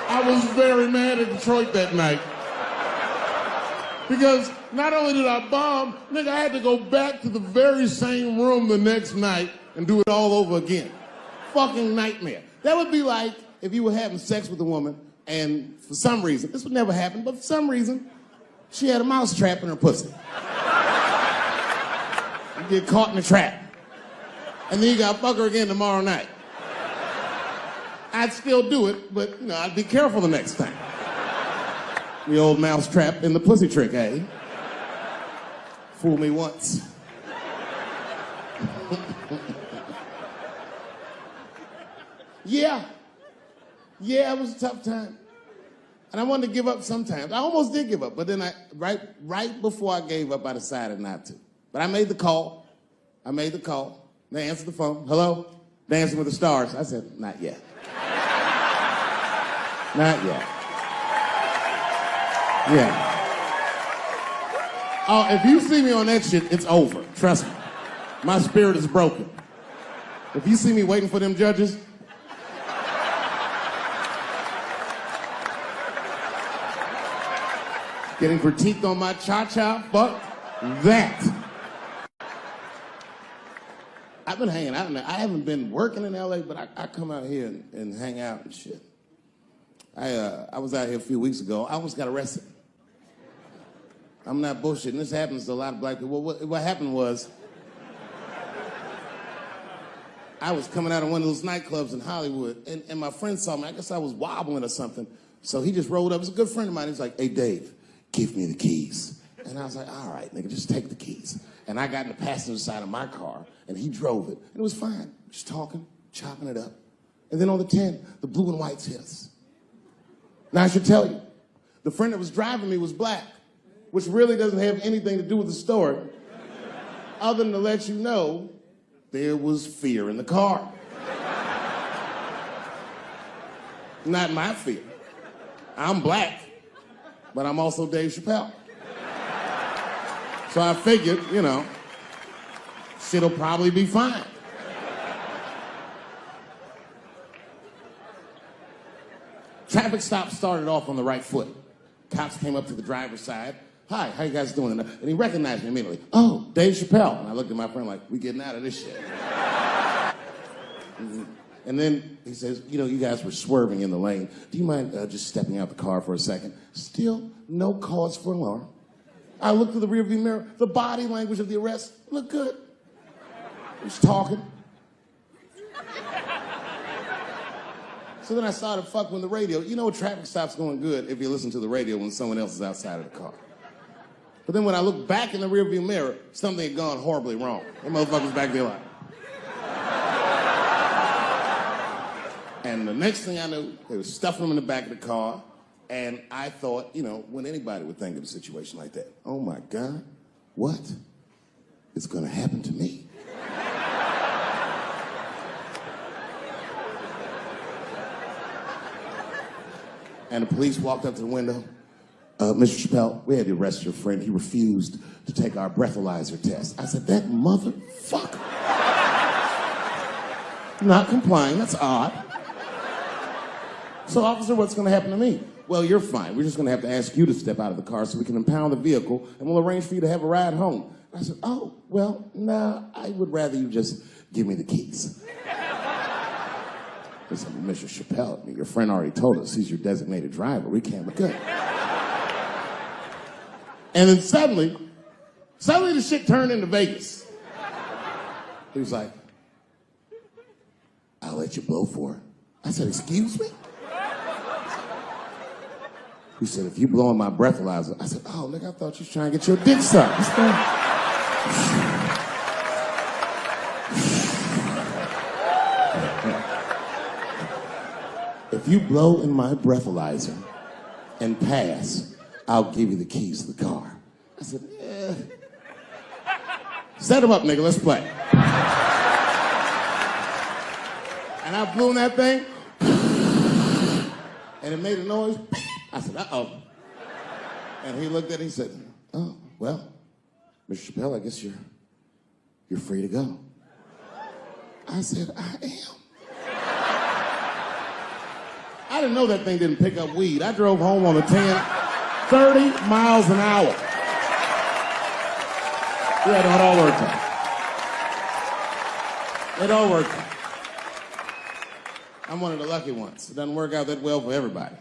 I was very mad at Detroit that night. Because not only did I bomb, nigga, I had to go back to the very same room the next night and do it all over again. Fucking nightmare. That would be like if you were having sex with a woman and for some reason, this would never happen, but for some reason, she had a mouse trap in her pussy. You get caught in the trap. And then you gotta fuck her again tomorrow night. I'd still do it, but you know, I'd be careful the next time. The old mouse trap in the pussy trick, eh? Fool me once. Yeah, it was a tough time. And I wanted to give up sometimes. I almost did give up, but then right before I gave up, I decided not to. But I made the call. They answered the phone. Hello? Dancing with the Stars. I said, not yet. Not yet. Yeah. Oh, if you see me on that shit, it's over. Trust me. My spirit is broken. If you see me waiting for them judges, getting critiqued on my cha-cha, fuck that. I've been hanging out in there. I haven't been working in LA, but I come out here and hang out and shit. I was out here a few weeks ago. I almost got arrested. I'm not bullshitting. This happens to a lot of black people. What happened was, I was coming out of one of those nightclubs in Hollywood, and my friend saw me. I guess I was wobbling or something. So he just rolled up. He's a good friend of mine. He's like, hey, Dave, give me the keys. And I was like, all right, nigga, just take the keys. And I got in the passenger side of my car, and he drove it. And it was fine. Just talking, chopping it up. And then on the 10, the blue and whites hit us. Now, I should tell you, the friend that was driving me was black, which really doesn't have anything to do with the story, other than to let you know there was fear in the car. Not my fear. I'm black, but I'm also Dave Chappelle. So I figured, you know, shit'll probably be fine. Traffic stop started off on the right foot. Cops came up to the driver's side. Hi, how you guys doing? And he recognized me immediately. Oh, Dave Chappelle. And I looked at my friend like, we getting out of this shit. And then he says, you know, you guys were swerving in the lane. Do you mind just stepping out the car for a second? Still no cause for alarm. I looked through the rearview mirror. The body language of the arrest looked good. He was talking. So then I started fucking with the radio. You know, traffic stops going good if you listen to the radio when someone else is outside of the car. But then when I looked back in the rearview mirror, something had gone horribly wrong. That motherfucker's back there like. And the next thing I knew, they were stuffing him in the back of the car. And I thought, you know, when anybody would think of a situation like that, oh my God, what is gonna happen to me? And the police walked up to the window. Mr. Chappelle, we had to arrest your friend. He refused to take our breathalyzer test. I said, that motherfucker. Not complying, that's odd. So, officer, what's going to happen to me? Well, you're fine. We're just going to have to ask you to step out of the car so we can impound the vehicle, and we'll arrange for you to have a ride home. I said, oh, well, nah, I would rather you just give me the keys. I said, Mr. Chappelle, I mean, your friend already told us he's your designated driver. We can't be good. And then suddenly the shit turned into Vegas. He was like, I'll let you blow for it. I said, excuse me? He said, if you blow on my breathalyzer. I said, oh, nigga, I thought you was trying to get your dick sucked. If you blow in my breathalyzer and pass, I'll give you the keys to the car. I said, Set him up, nigga, let's play. And I blew in that thing, and it made a noise. I said, uh-oh. And he looked at it and he said, oh, well, Mr. Chappelle, I guess you're free to go. I said, I am. I didn't know that thing didn't pick up weed. I drove home on the 30 miles an hour. Yeah, no, it all worked out. It all worked out. I'm one of the lucky ones. It doesn't work out that well for everybody.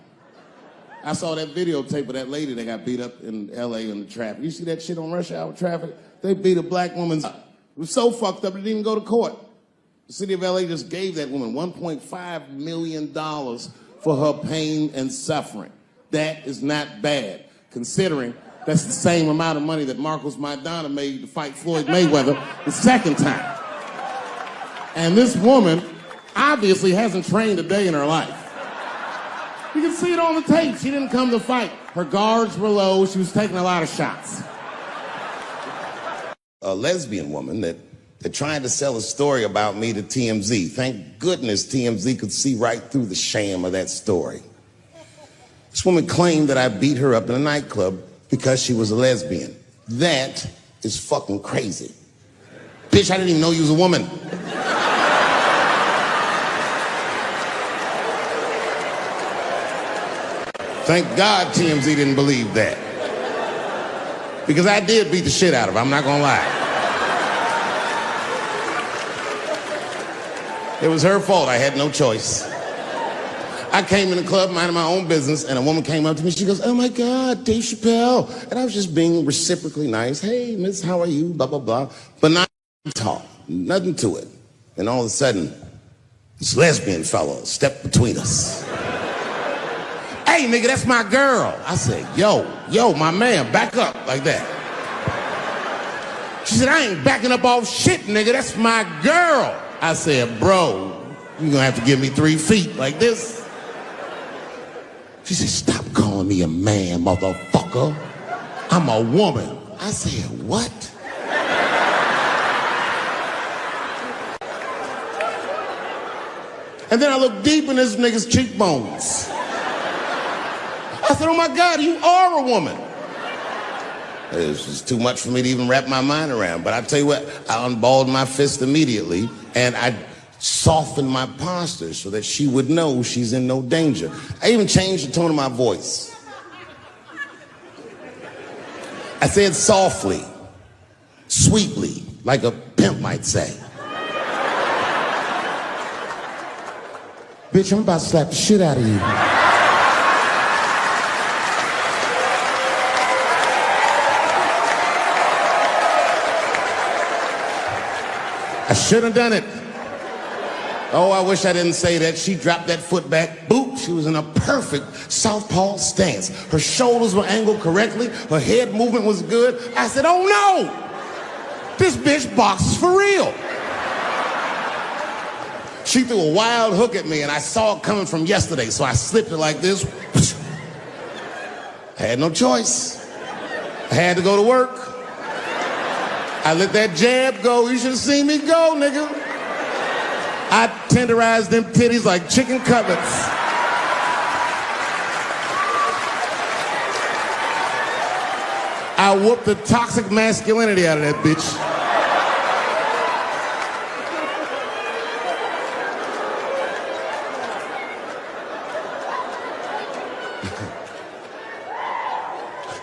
I saw that videotape of that lady that got beat up in L.A. in the traffic. You see that shit on rush hour traffic? They beat a black woman up. It was so fucked up it didn't even go to court. The city of L.A. just gave that woman $1.5 million for her pain and suffering. That is not bad, considering that's the same amount of money that Marcos Maidana made to fight Floyd Mayweather the second time. And this woman obviously hasn't trained a day in her life. You can see it on the tape. She didn't come to fight. Her guards were low. She was taking a lot of shots. A lesbian woman that tried to sell a story about me to TMZ. Thank goodness TMZ could see right through the sham of that story. This woman claimed that I beat her up in a nightclub because she was a lesbian. That is fucking crazy. Bitch, I didn't even know you was a woman. Thank God TMZ didn't believe that. Because I did beat the shit out of her, I'm not gonna lie. It was her fault, I had no choice. I came in the club minding my own business, and a woman came up to me, she goes, oh my God, Dave Chappelle. And I was just being reciprocally nice. Hey, miss, how are you? Blah, blah, blah. But not talk, nothing to it. And all of a sudden, this lesbian fellow stepped between us. Hey, nigga, that's my girl. I said, yo, my man, back up, like that. She said, I ain't backing up off shit, nigga, that's my girl. I said, bro, you're gonna have to give me 3 feet like this. She said, stop calling me a man, motherfucker. I'm a woman. I said, what? And then I looked deep in this nigga's cheekbones. I said, oh my God, you are a woman. It was just too much for me to even wrap my mind around. But I tell you what, I unballed my fist immediately, and I softened my posture so that she would know she's in no danger. I even changed the tone of my voice. I said softly, sweetly, like a pimp might say. Bitch, I'm about to slap the shit out of you. I should have done it. Oh, I wish I didn't say that. She dropped that foot back. Boop. She was in a perfect southpaw stance. Her shoulders were angled correctly. Her head movement was good. I said, oh no! This bitch boxes for real. She threw a wild hook at me and I saw it coming from yesterday, so I slipped it like this. I had no choice. I had to go to work. I let that jab go. You should have seen me go, nigga. I tenderized them titties like chicken cutlets. I whooped the toxic masculinity out of that bitch.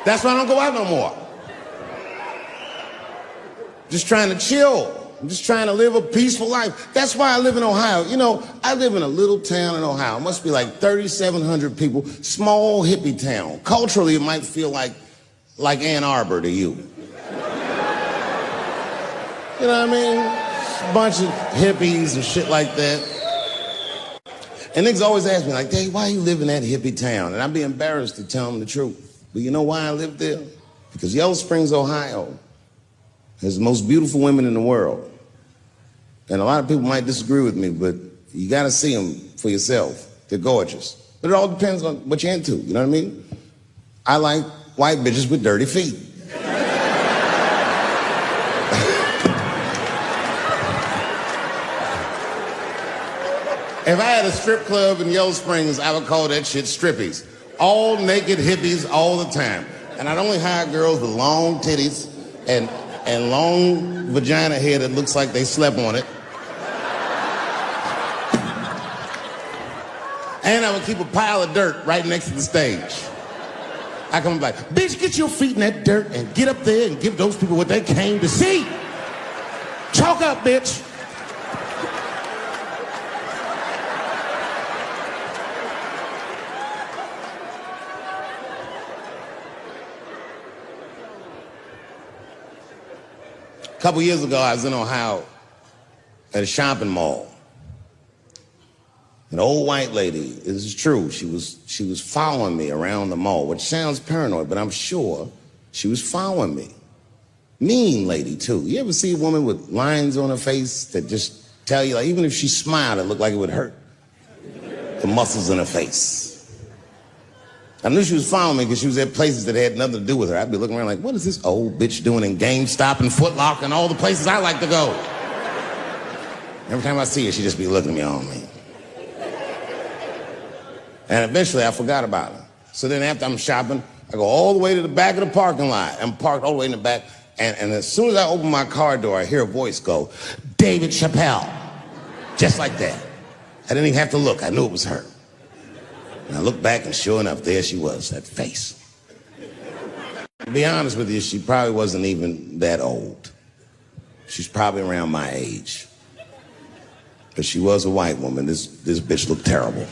That's why I don't go out no more. Just trying to chill. I'm just trying to live a peaceful life. That's why I live in Ohio. You know, I live in a little town in Ohio. It must be like 3,700 people. Small hippie town. Culturally, it might feel like Ann Arbor to you. You know what I mean? Just a bunch of hippies and shit like that. And niggas always ask me, like, Dave, why you live in that hippie town? And I'd be embarrassed to tell them the truth. But you know why I live there? Because Yellow Springs, Ohio has the most beautiful women in the world. And a lot of people might disagree with me, but you gotta see them for yourself. They're gorgeous. But it all depends on what you're into, you know what I mean? I like white bitches with dirty feet. If I had a strip club in Yellow Springs, I would call that shit strippies. All naked hippies all the time. And I'd only hire girls with long titties and long vagina hair that looks like they slept on it. And I would keep a pile of dirt right next to the stage. I come back, bitch, get your feet in that dirt and get up there and give those people what they came to see. Chalk up, bitch. A couple years ago, I was in Ohio at a shopping mall. An old white lady, this is true, she was following me around the mall, which sounds paranoid, but I'm sure she was following me. Mean lady, too. You ever see a woman with lines on her face that just tell you, like, even if she smiled, it looked like it would hurt? The muscles in her face. I knew she was following me because she was at places that had nothing to do with her. I'd be looking around like, what is this old bitch doing in GameStop and Foot Locker and all the places I like to go? Every time I see her, she'd just be looking at me on me. And eventually I forgot about her. So then after I'm shopping, I go all the way to the back of the parking lot. I'm parked all the way in the back. And as soon as I open my car door, I hear a voice go, David Chappelle. Just like that. I didn't even have to look. I knew it was her. And I looked back, and sure enough, there she was, that face. To be honest with you, she probably wasn't even that old. She's probably around my age. But she was a white woman. This bitch looked terrible.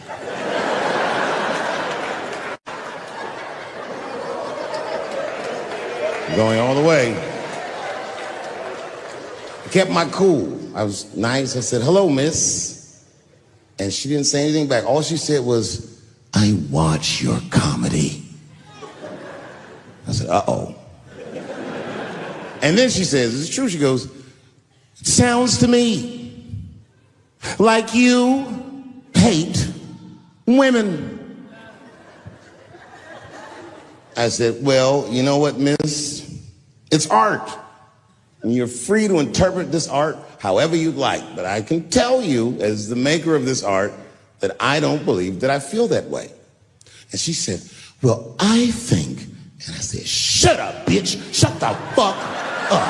Going all the way. I kept my cool. I was nice. I said, hello, miss. And she didn't say anything back. All she said was, I watch your comedy. I said, uh-oh. And then she says, is it true? She goes, it sounds to me like you hate women. I said, well, you know what, miss? It's art. And you're free to interpret this art however you'd like. But I can tell you, as the maker of this art, that I don't believe that I feel that way. And she said, well, I think, and I said, shut up, bitch. Shut the fuck up.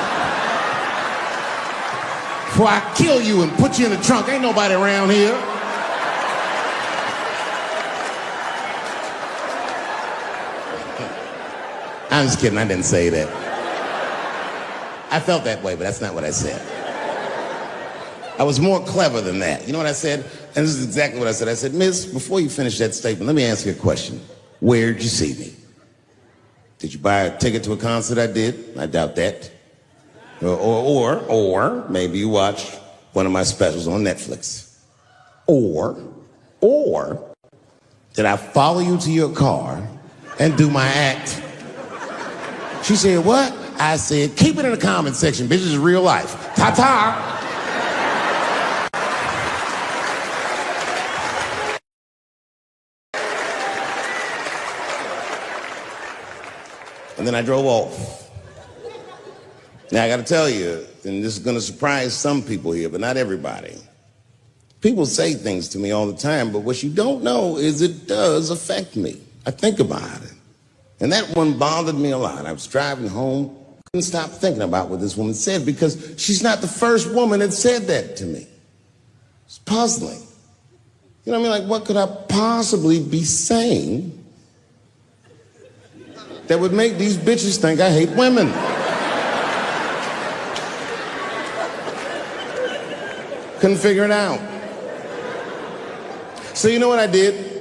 Before I kill you and put you in the trunk. Ain't nobody around here. I'm just kidding, I didn't say that. I felt that way, but that's not what I said. I was more clever than that. You know what I said? And this is exactly what I said. I said, miss, before you finish that statement, let me ask you a question. Where'd you see me? Did you buy a ticket to a concert I did? I doubt that. Or maybe you watched one of my specials on Netflix. Or did I follow you to your car and do my act? She said, what? I said, keep it in the comment section, bitch. This is real life. Ta-ta. And then I drove off. Now, I got to tell you, and this is going to surprise some people here, but not everybody. People say things to me all the time, but what you don't know is it does affect me. I think about it. And that one bothered me a lot. I was driving home, couldn't stop thinking about what this woman said because she's not the first woman that said that to me. It's puzzling. You know what I mean? Like, what could I possibly be saying that would make these bitches think I hate women. Couldn't figure it out. So you know what I did?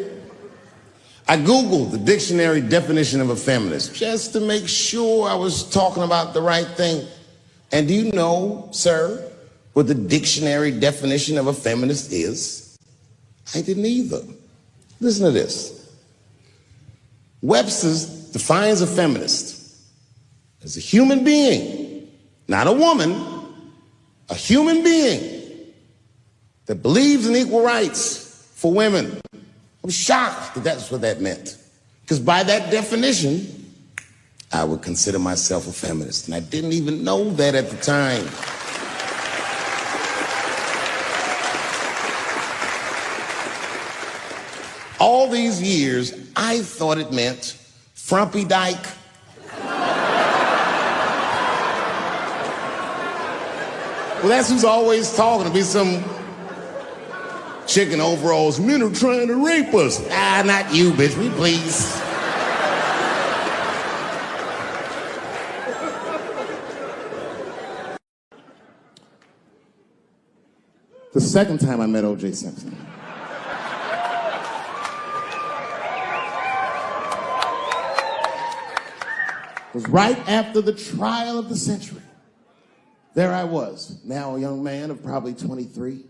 I Googled the dictionary definition of a feminist just to make sure I was talking about the right thing. And do you know, sir, what the dictionary definition of a feminist is? I didn't either. Listen to this. Webster's defines a feminist as a human being, not a woman, a human being that believes in equal rights for women. I was shocked that that's what that meant. Because by that definition, I would consider myself a feminist. And I didn't even know that at the time. All these years, I thought it meant frumpy dyke. Well, that's who's always talking, to be some chick in overalls. Men are trying to rape us. Ah, not you, bitch, me please. The second time I met O.J. Simpson, was right after the trial of the century. There I was, now a young man of probably 23.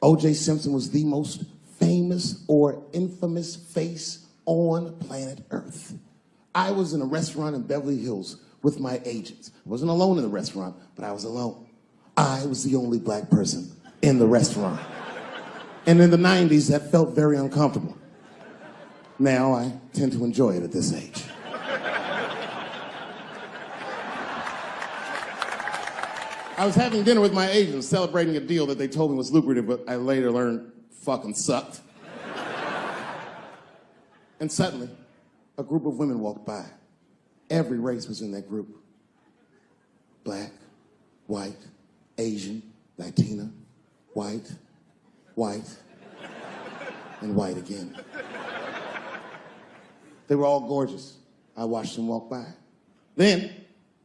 O.J. Simpson was the most famous or infamous face on planet Earth. I was in a restaurant in Beverly Hills with my agents. I wasn't alone in the restaurant, but I was alone. I was the only black person in the restaurant. And in the 90s, that felt very uncomfortable. Now I tend to enjoy it at this age. I was having dinner with my agents, celebrating a deal that they told me was lucrative, but I later learned fucking sucked. And suddenly, a group of women walked by. Every race was in that group. Black, white, Asian, Latina, white, and white again. They were all gorgeous. I watched them walk by. Then,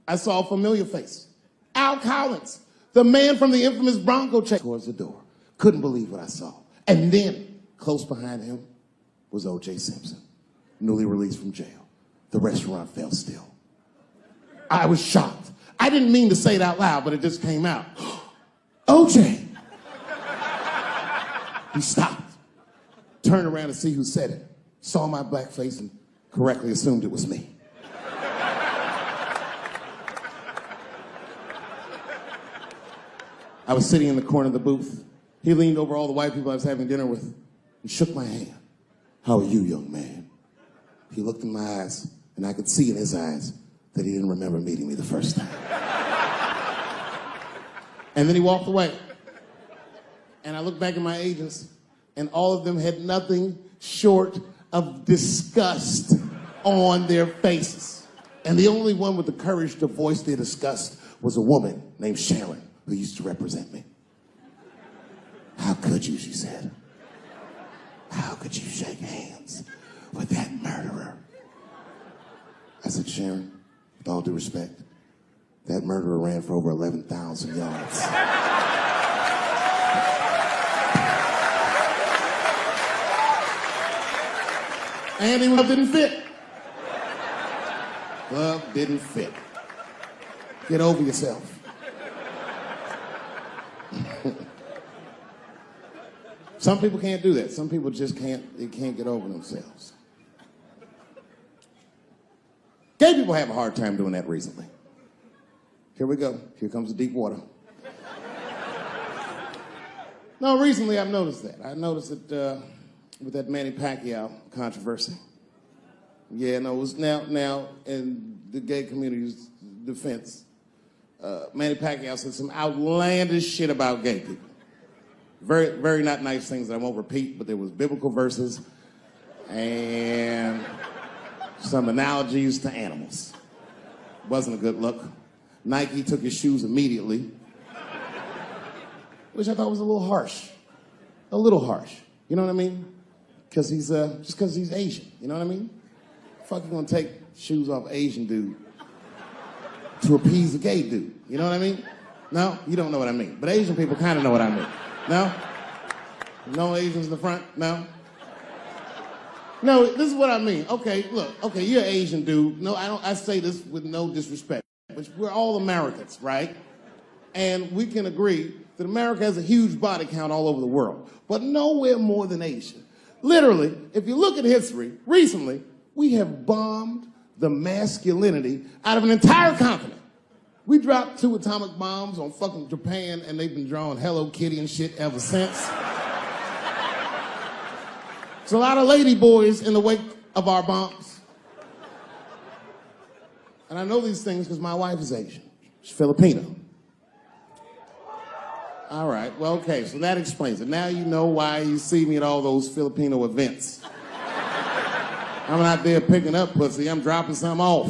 I saw a familiar face. Al Collins, the man from the infamous Bronco chase, towards the door. Couldn't believe what I saw. And then, close behind him, was O.J. Simpson, newly released from jail. The restaurant fell still. I was shocked. I didn't mean to say it out loud, but it just came out. O.J. He stopped, turned around to see who said it, saw my black face, and correctly assumed it was me. I was sitting in the corner of the booth. He leaned over all the white people I was having dinner with and shook my hand. How are you, young man? He looked in my eyes, and I could see in his eyes that he didn't remember meeting me the first time. And then he walked away. And I looked back at my agents, and all of them had nothing short of disgust on their faces. And the only one with the courage to voice their disgust was a woman named Sharon, who used to represent me. How could you, she said. How could you shake hands with that murderer? I said, Sharon, with all due respect, that murderer ran for over 11,000 yards. And the glove didn't fit. Glove didn't fit. Get over yourself. Some people can't do that. Some people just can't get over themselves. Gay people have a hard time doing that recently. Here we go. Here comes the deep water. No, recently I've noticed that. I noticed it with that Manny Pacquiao controversy. Yeah, no, it was now in the gay community's defense, Manny Pacquiao said some outlandish shit about gay people. Very, very not nice things that I won't repeat, but there was biblical verses and some analogies to animals. Wasn't a good look. Nike took his shoes immediately, which I thought was a little harsh. You know what I mean? Because he's just because he's Asian. You know what I mean? fuck you gonna take shoes off Asian dude to appease a gay dude? You know what I mean? No? You don't know what I mean. But Asian people kind of know what I mean. No? No Asians in the front? No? No, this is what I mean. Okay, look. Okay, you're an Asian dude. No, I say this with no disrespect. But we're all Americans, right? And we can agree that America has a huge body count all over the world, but nowhere more than Asia. Literally, if you look at history, recently, we have bombed the masculinity out of an entire continent. We dropped 2 atomic bombs on fucking Japan, and they've been drawing Hello Kitty and shit ever since. There's a lot of lady boys in the wake of our bombs. And I know these things because my wife is Asian. She's Filipino. All right, well, okay, so that explains it. Now you know why you see me at all those Filipino events. I'm not there picking up pussy, I'm dropping some off.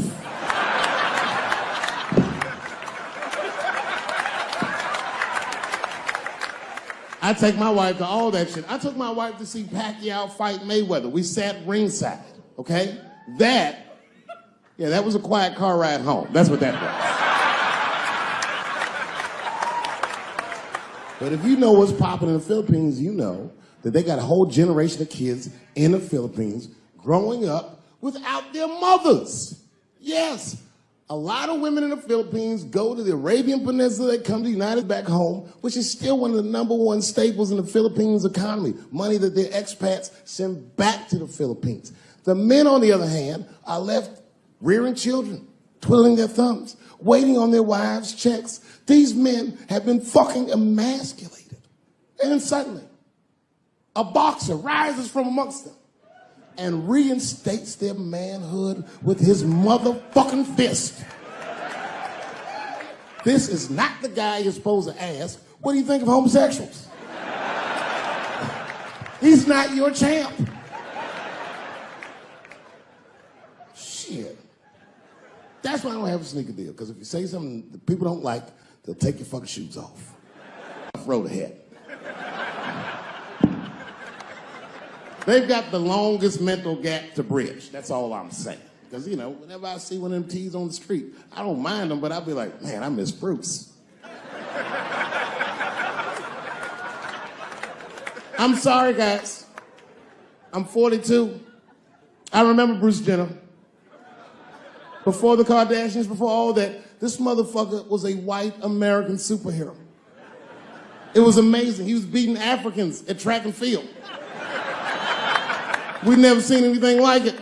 I take my wife to all that shit. I took my wife to see Pacquiao fight Mayweather. We sat ringside, okay? That was a quiet car ride home. That's what that was. But if you know what's popping in the Philippines, you know that they got a whole generation of kids in the Philippines growing up without their mothers. Yes, a lot of women in the Philippines go to the Arabian Peninsula, they come to the United back home, which is still one of the #1 staples in the Philippines economy, money that their expats send back to the Philippines. The men, on the other hand, are left rearing children, twiddling their thumbs, waiting on their wives' checks. These men have been fucking emasculated. And then suddenly, a boxer rises from amongst them and reinstates their manhood with his motherfucking fist. This is not the guy you're supposed to ask, what do you think of homosexuals? He's not your champ. Shit. That's why I don't have a sneaker deal, because if you say something that people don't like, they'll take your fucking shoes off. Throw the hat. They've got the longest mental gap to bridge. That's all I'm saying. Because, you know, whenever I see one of them T's on the street, I don't mind them, but I'll be like, man, I miss Bruce. I'm sorry, guys. I'm 42. I remember Bruce Jenner. Before the Kardashians, before all that, this motherfucker was a white American superhero. It was amazing. He was beating Africans at track and field. We'd never seen anything like it.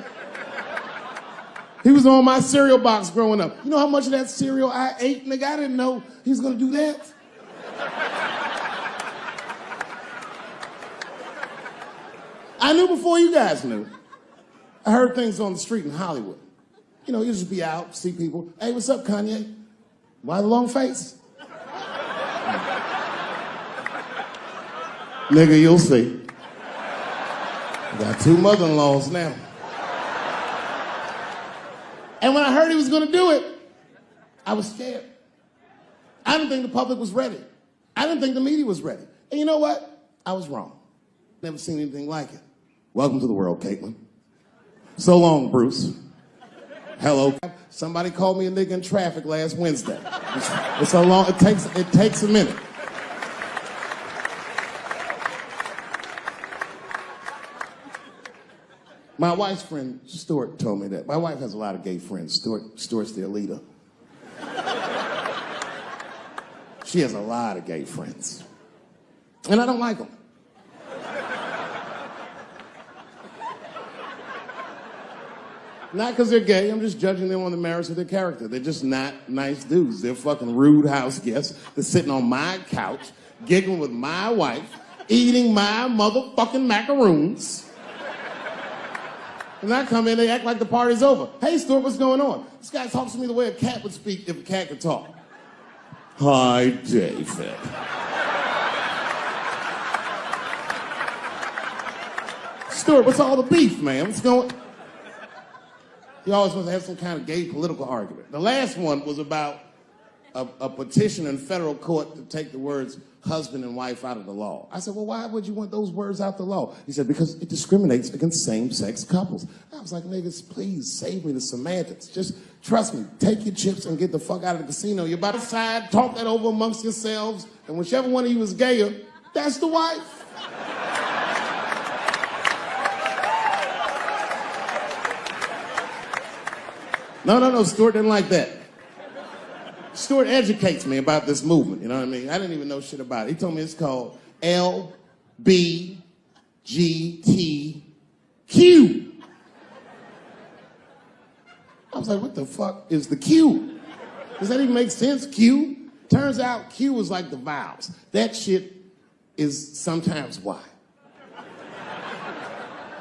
He was on my cereal box growing up. You know how much of that cereal I ate, nigga? I didn't know he was gonna do that. I knew before you guys knew. I heard things on the street in Hollywood. You know, you just be out, see people. Hey, what's up, Kanye? Why the long face? Nigga, you'll see. Got 2 mother-in-laws now. And when I heard he was gonna do it, I was scared. I didn't think the public was ready. I didn't think the media was ready. And you know what? I was wrong. Never seen anything like it. Welcome to the world, Caitlin. So long, Bruce. Hello. Somebody called me a nigga in traffic last Wednesday. It's so long, it takes a minute. My wife's friend, Stuart, told me that. My wife has a lot of gay friends. Stuart's their leader. She has a lot of gay friends. And I don't like them. Not because they're gay, I'm just judging them on the merits of their character. They're just not nice dudes. They're fucking rude house guests. They're sitting on my couch, giggling with my wife, eating my motherfucking macaroons. And I come in, they act like the party's over. Hey, Stuart, what's going on? This guy talks to me the way a cat would speak if a cat could talk. Hi, David. Stuart, what's all the beef, man? What's going... He always wants to have some kind of gay political argument. The last one was about a petition in federal court to take the words husband and wife out of the law. I said, well, why would you want those words out the law? He said, because it discriminates against same-sex couples. I was like, niggas, please save me the semantics. Just trust me, take your chips and get the fuck out of the casino. You're about to side, talk that over amongst yourselves, and whichever one of you is gayer, that's the wife. No, Stuart didn't like that. Stuart educates me about this movement, you know what I mean? I didn't even know shit about it. He told me it's called LBGTQ. I was like, what the fuck is the Q? Does that even make sense, Q? Turns out Q was like the vowels. That shit is sometimes Y.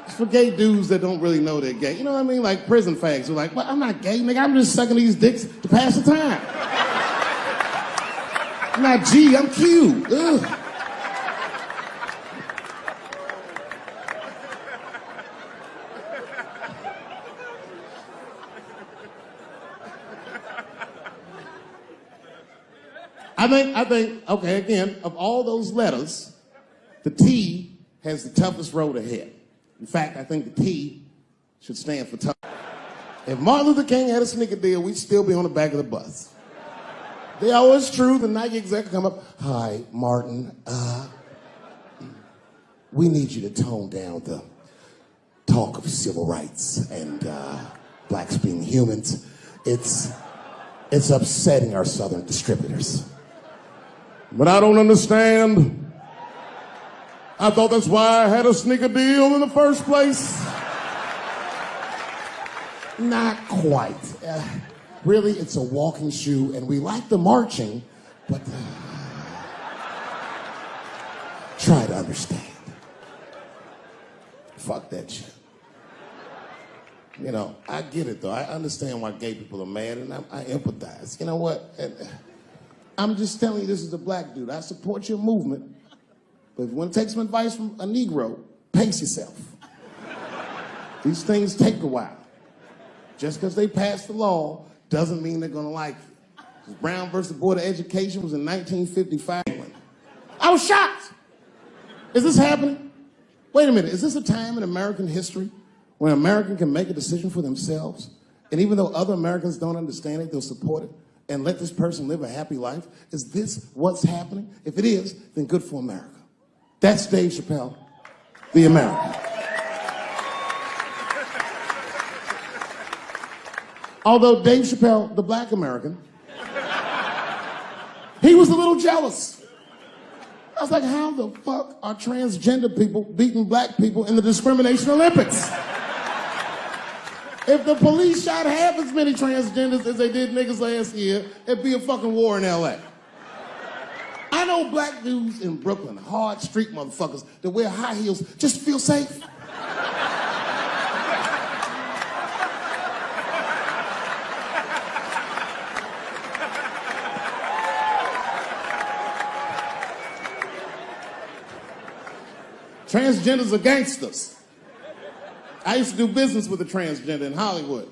It's for gay dudes that don't really know they're gay. You know what I mean? Like prison fags who are like, well, I'm not gay, nigga. I'm just sucking these dicks to pass the time. I'm not G, I'm Q. Ugh. I think, okay, again, of all those letters, the T has the toughest road ahead. In fact, I think the T should stand for tough. If Martin Luther King had a sneaker deal, we'd still be on the back of the bus. They always true, the Nike exec come up, hi, Martin, we need you to tone down the talk of civil rights and blacks being humans. It's upsetting our southern distributors. But I don't understand. I thought that's why I had a sneaker deal in the first place. Not quite. Really, it's a walking shoe, and we like the marching, but try to understand. Fuck that shit. You know, I get it, though. I understand why gay people are mad, and I empathize. You know what? I'm just telling you, this is a black dude. I support your movement, but if you want to take some advice from a Negro, pace yourself. These things take a while. Just because they passed the law doesn't mean they're going to like it. Brown versus Board of Education was in 1955. I was shocked. Is this happening? Wait a minute. Is this a time in American history when an American can make a decision for themselves, and even though other Americans don't understand it, they'll support it and let this person live a happy life? Is this what's happening? If it is, then good for America. That's Dave Chappelle, the American. Although Dave Chappelle, the black American, he was a little jealous. I was like, how the fuck are transgender people beating black people in the discrimination Olympics? If the police shot half as many transgenders as they did niggas last year, it'd be a fucking war in LA. I know black dudes in Brooklyn, hard street motherfuckers that wear high heels just to feel safe. Transgenders are gangsters. I used to do business with a transgender in Hollywood.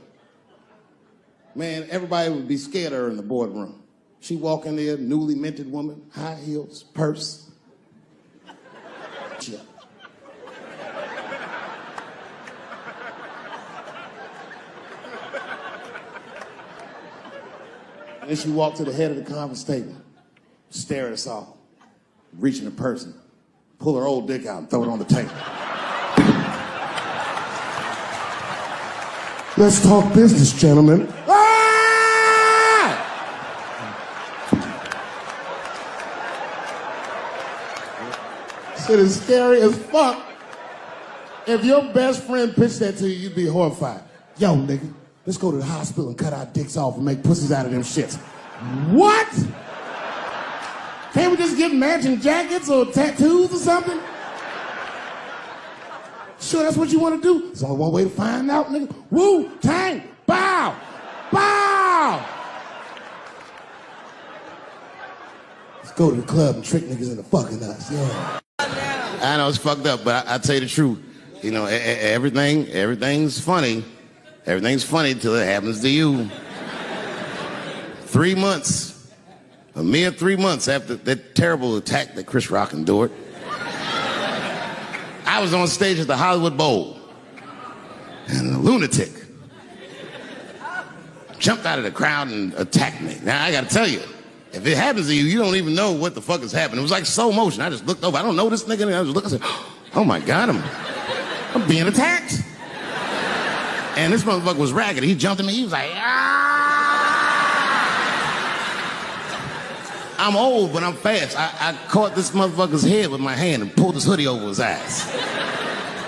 Man, everybody would be scared of her in the boardroom. She'd walk in there, newly minted woman, high heels, purse. Yeah. And then she walked to the head of the conference table, stare at us all, reach in her purse and pull her old dick out and throw it on the table. Let's talk business, gentlemen. Ah! Shit is scary as fuck. If your best friend pitched that to you, you'd be horrified. Yo, nigga, let's go to the hospital and cut our dicks off and make pussies out of them shits. What? Can't we just get matching jackets or tattoos or something? Sure, that's what you want to do? There's only one way to find out, nigga. Wu-Tang, bow, bow. Let's go to the club and trick niggas into fucking us, yeah. I know it's fucked up, but I tell you the truth. You know, everything's funny. Everything's funny till it happens to you. 3 months A mere 3 months after that terrible attack that Chris Rock endured, I was on stage at the Hollywood Bowl, and a lunatic jumped out of the crowd and attacked me. Now, I gotta tell you, if it happens to you, you don't even know what the fuck is happening. It was like slow motion. I just looked over. I don't know this nigga. And I just looked and said, oh my God, I'm being attacked. And this motherfucker was ragged. He jumped at me. He was like, ah! I'm old, but I'm fast. I caught this motherfucker's head with my hand and pulled his hoodie over his eyes.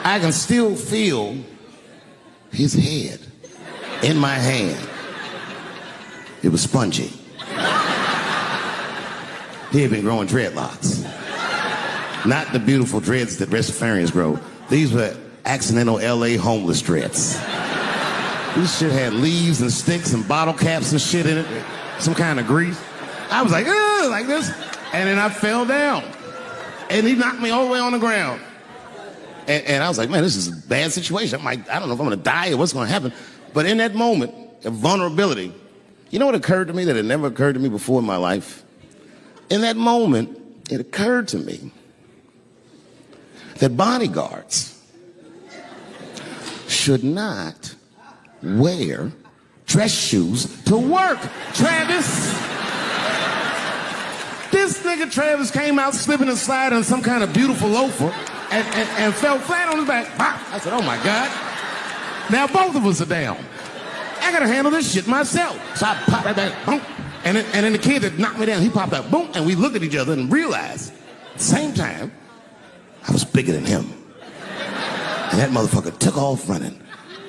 I can still feel his head in my hand. It was spongy. He had been growing dreadlocks. Not the beautiful dreads that Rastafarians grow. These were accidental LA homeless dreads. This shit had leaves and sticks and bottle caps and shit in it. Some kind of grease. I was like, ugh, like this. And then I fell down. And he knocked me all the way on the ground. And I was like, man, this is a bad situation. I'm like, I don't know if I'm gonna die or what's gonna happen. But in that moment of vulnerability, you know what occurred to me that had never occurred to me before in my life? In that moment, it occurred to me that bodyguards should not wear dress shoes to work. Travis! This nigga Travis came out slipping and sliding on some kind of beautiful loafer and fell flat on his back. I said, oh my God. Now both of us are down. I gotta handle this shit myself. So I popped right back, boom. And then the kid that knocked me down, he popped up, boom. And we looked at each other and realized at the same time, I was bigger than him. And that motherfucker took off running.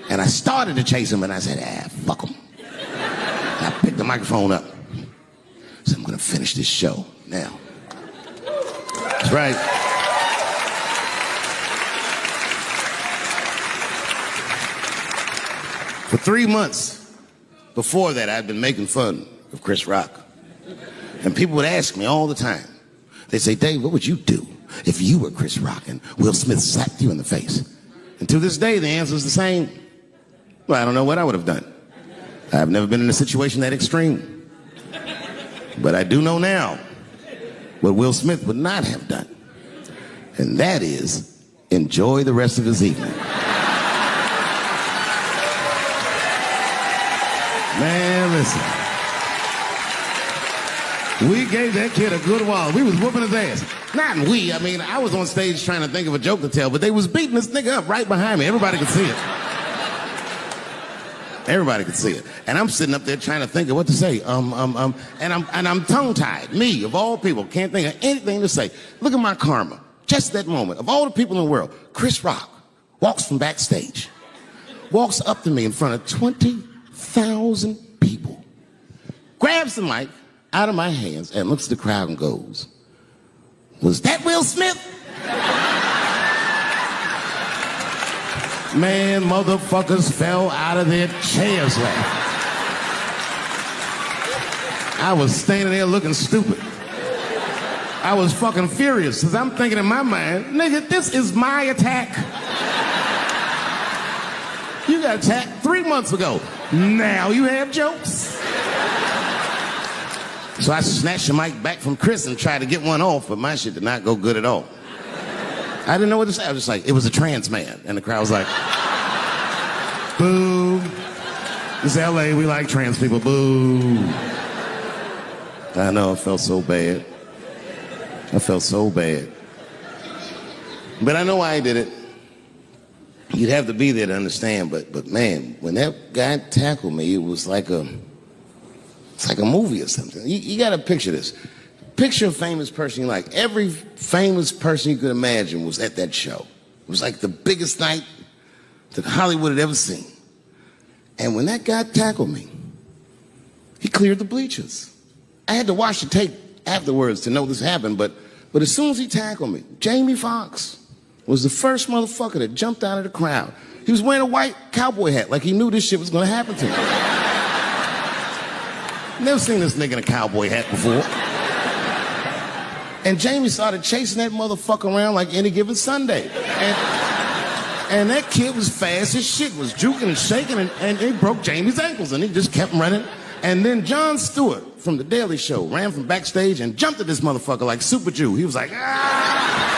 And I started to chase him and I said, fuck him. And I picked the microphone up. So I'm gonna finish this show now. That's right. For 3 months before that, I'd been making fun of Chris Rock. And people would ask me all the time. They'd say, Dave, what would you do if you were Chris Rock and Will Smith slapped you in the face? And to this day, the answer is the same. Well, I don't know what I would have done. I've never been in a situation that extreme. But I do know now what Will Smith would not have done. And that is enjoy the rest of his evening. Man, listen. We gave that kid a good while. We was whooping his ass. Not we, I mean, I was on stage trying to think of a joke to tell, but they was beating this nigga up right behind me. Everybody could see it. Everybody could see it. And I'm sitting up there trying to think of what to say. And I'm tongue-tied. Me, of all people, can't think of anything to say. Look at my karma. Just that moment. Of all the people in the world, Chris Rock walks from backstage, walks up to me in front of 20,000 people, grabs the mic out of my hands and looks at the crowd and goes, was that Will Smith? Man, motherfuckers fell out of their chairs laughing. I was standing there looking stupid. I was fucking furious because I'm thinking in my mind, nigga, this is my attack. You got attacked 3 months ago. Now you have jokes. So I snatched the mic back from Chris and tried to get one off, but my shit did not go good at all. I didn't know what to say. I was just like, it was a trans man. And the crowd was like, boo. It's LA, we like trans people, boo. I know, I felt so bad. I felt so bad. But I know why I did it. You'd have to be there to understand, but man, when that guy tackled me, it was like it's like a movie or something. You gotta picture this. Picture a famous person you like. Every famous person you could imagine was at that show. It was like the biggest night that Hollywood had ever seen. And when that guy tackled me, he cleared the bleachers. I had to watch the tape afterwards to know this happened, but as soon as he tackled me, Jamie Foxx was the first motherfucker that jumped out of the crowd. He was wearing a white cowboy hat like he knew this shit was gonna happen to him. Never seen this nigga in a cowboy hat before. And Jamie started chasing that motherfucker around like any given Sunday. And that kid was fast as shit, was juking and shaking, and he broke Jamie's ankles, and he just kept running. And then Jon Stewart from The Daily Show ran from backstage and jumped at this motherfucker like Super Jew. He was like, ah!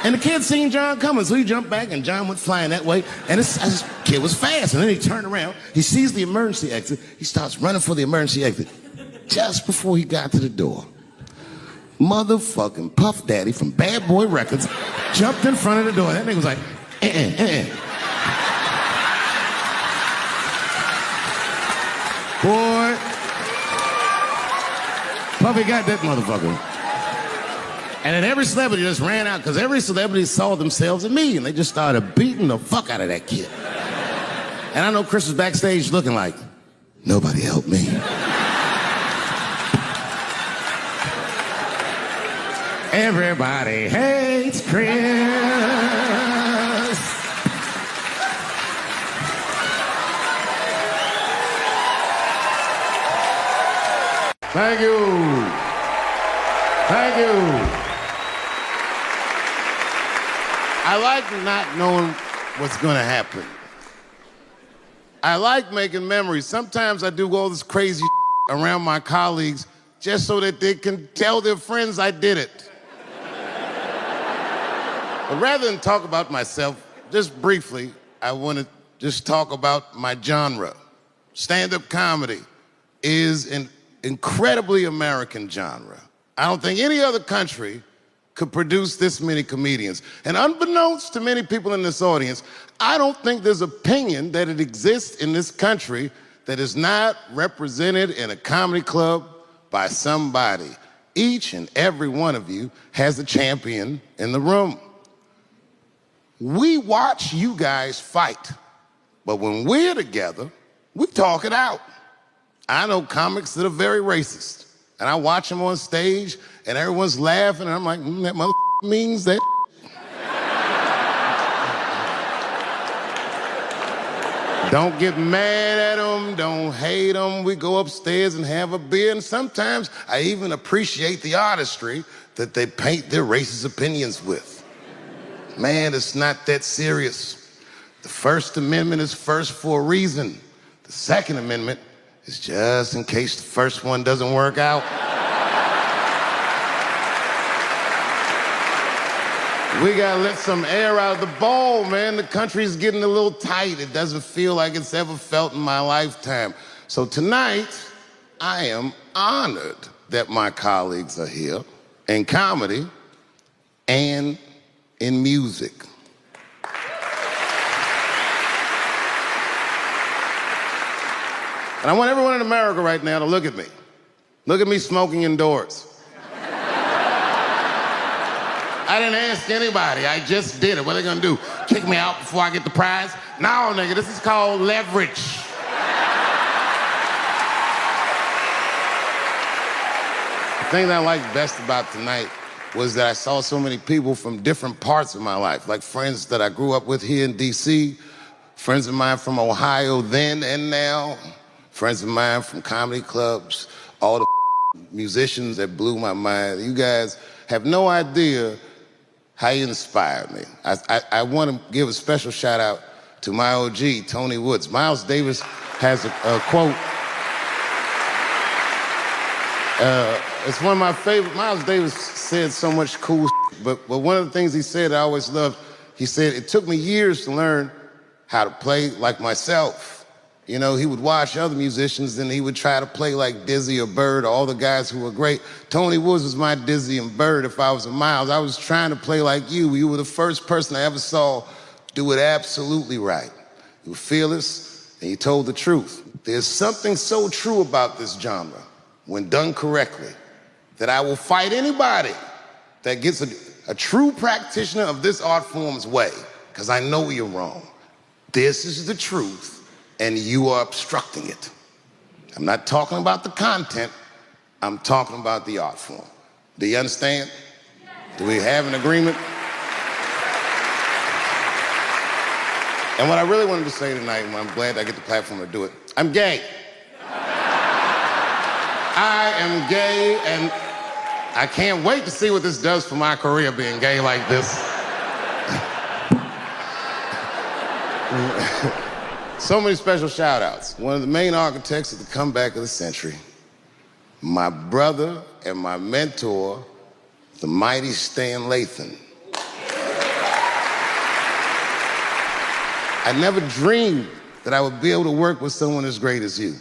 And the kid seen John coming, so he jumped back, and John went flying that way. And this kid was fast. And then he turned around. He sees the emergency exit. He starts running for the emergency exit. Just before he got to the door, motherfucking Puff Daddy from Bad Boy Records jumped in front of the door. That nigga was like, Boy, Puffy got that motherfucker. And then every celebrity just ran out because every celebrity saw themselves in me, and they just started beating the fuck out of that kid. And I know Chris was backstage looking like, nobody helped me. Everybody hates Chris. Thank you. Thank you. I like not knowing what's going to happen. I like making memories. Sometimes I do all this crazy around my colleagues just so that they can tell their friends I did it. But rather than talk about myself, just briefly, I want to just talk about my genre. Stand-up comedy is an incredibly American genre. I don't think any other country could produce this many comedians. And unbeknownst to many people in this audience, I don't think there's opinion that it exists in this country that is not represented in a comedy club by somebody. Each and every one of you has a champion in the room. We watch you guys fight, but when we're together, we talk it out. I know comics that are very racist, and I watch them on stage, and everyone's laughing, and I'm like, that mother means that. Don't get mad at them, don't hate them. We go upstairs and have a beer, and sometimes I even appreciate the artistry that they paint their racist opinions with. Man, it's not that serious. The First Amendment is first for a reason. The Second Amendment is just in case the first one doesn't work out. We gotta let some air out of the ball, man. The country's getting a little tight. It doesn't feel like it's ever felt in my lifetime. So tonight, I am honored that my colleagues are here in comedy and in music. And I want everyone in America right now to look at me. Look at me smoking indoors. I didn't ask anybody, I just did it. What are they gonna do? Kick me out before I get the prize? No, nigga, this is called leverage. The thing that I liked best about tonight was that I saw so many people from different parts of my life, like friends that I grew up with here in DC, friends of mine from Ohio then and now, friends of mine from comedy clubs, all the musicians that blew my mind. You guys have no idea how you inspired me. I want to give a special shout out to my OG, Tony Woods. Miles Davis has a quote. It's one of my favorite. Miles Davis said so much cool shit, but one of the things he said I always loved, he said, it took me years to learn how to play like myself. You know, he would watch other musicians and he would try to play like Dizzy or Bird or all the guys who were great. Tony Woods was my Dizzy and Bird if I was a Miles. I was trying to play like you. You were the first person I ever saw do it absolutely right. You were fearless and you told the truth. There's something so true about this genre, when done correctly, that I will fight anybody that gets a true practitioner of this art form's way, because I know you're wrong. This is the truth, and you are obstructing it. I'm not talking about the content, I'm talking about the art form. Do you understand? Do we have an agreement? And what I really wanted to say tonight, and I'm glad I get the platform to do it, I'm gay. I am gay, and I can't wait to see what this does for my career, being gay like this. So many special shout outs. One of the main architects of the comeback of the century, my brother and my mentor, the mighty Stan Lathan. I never dreamed that I would be able to work with someone as great as you.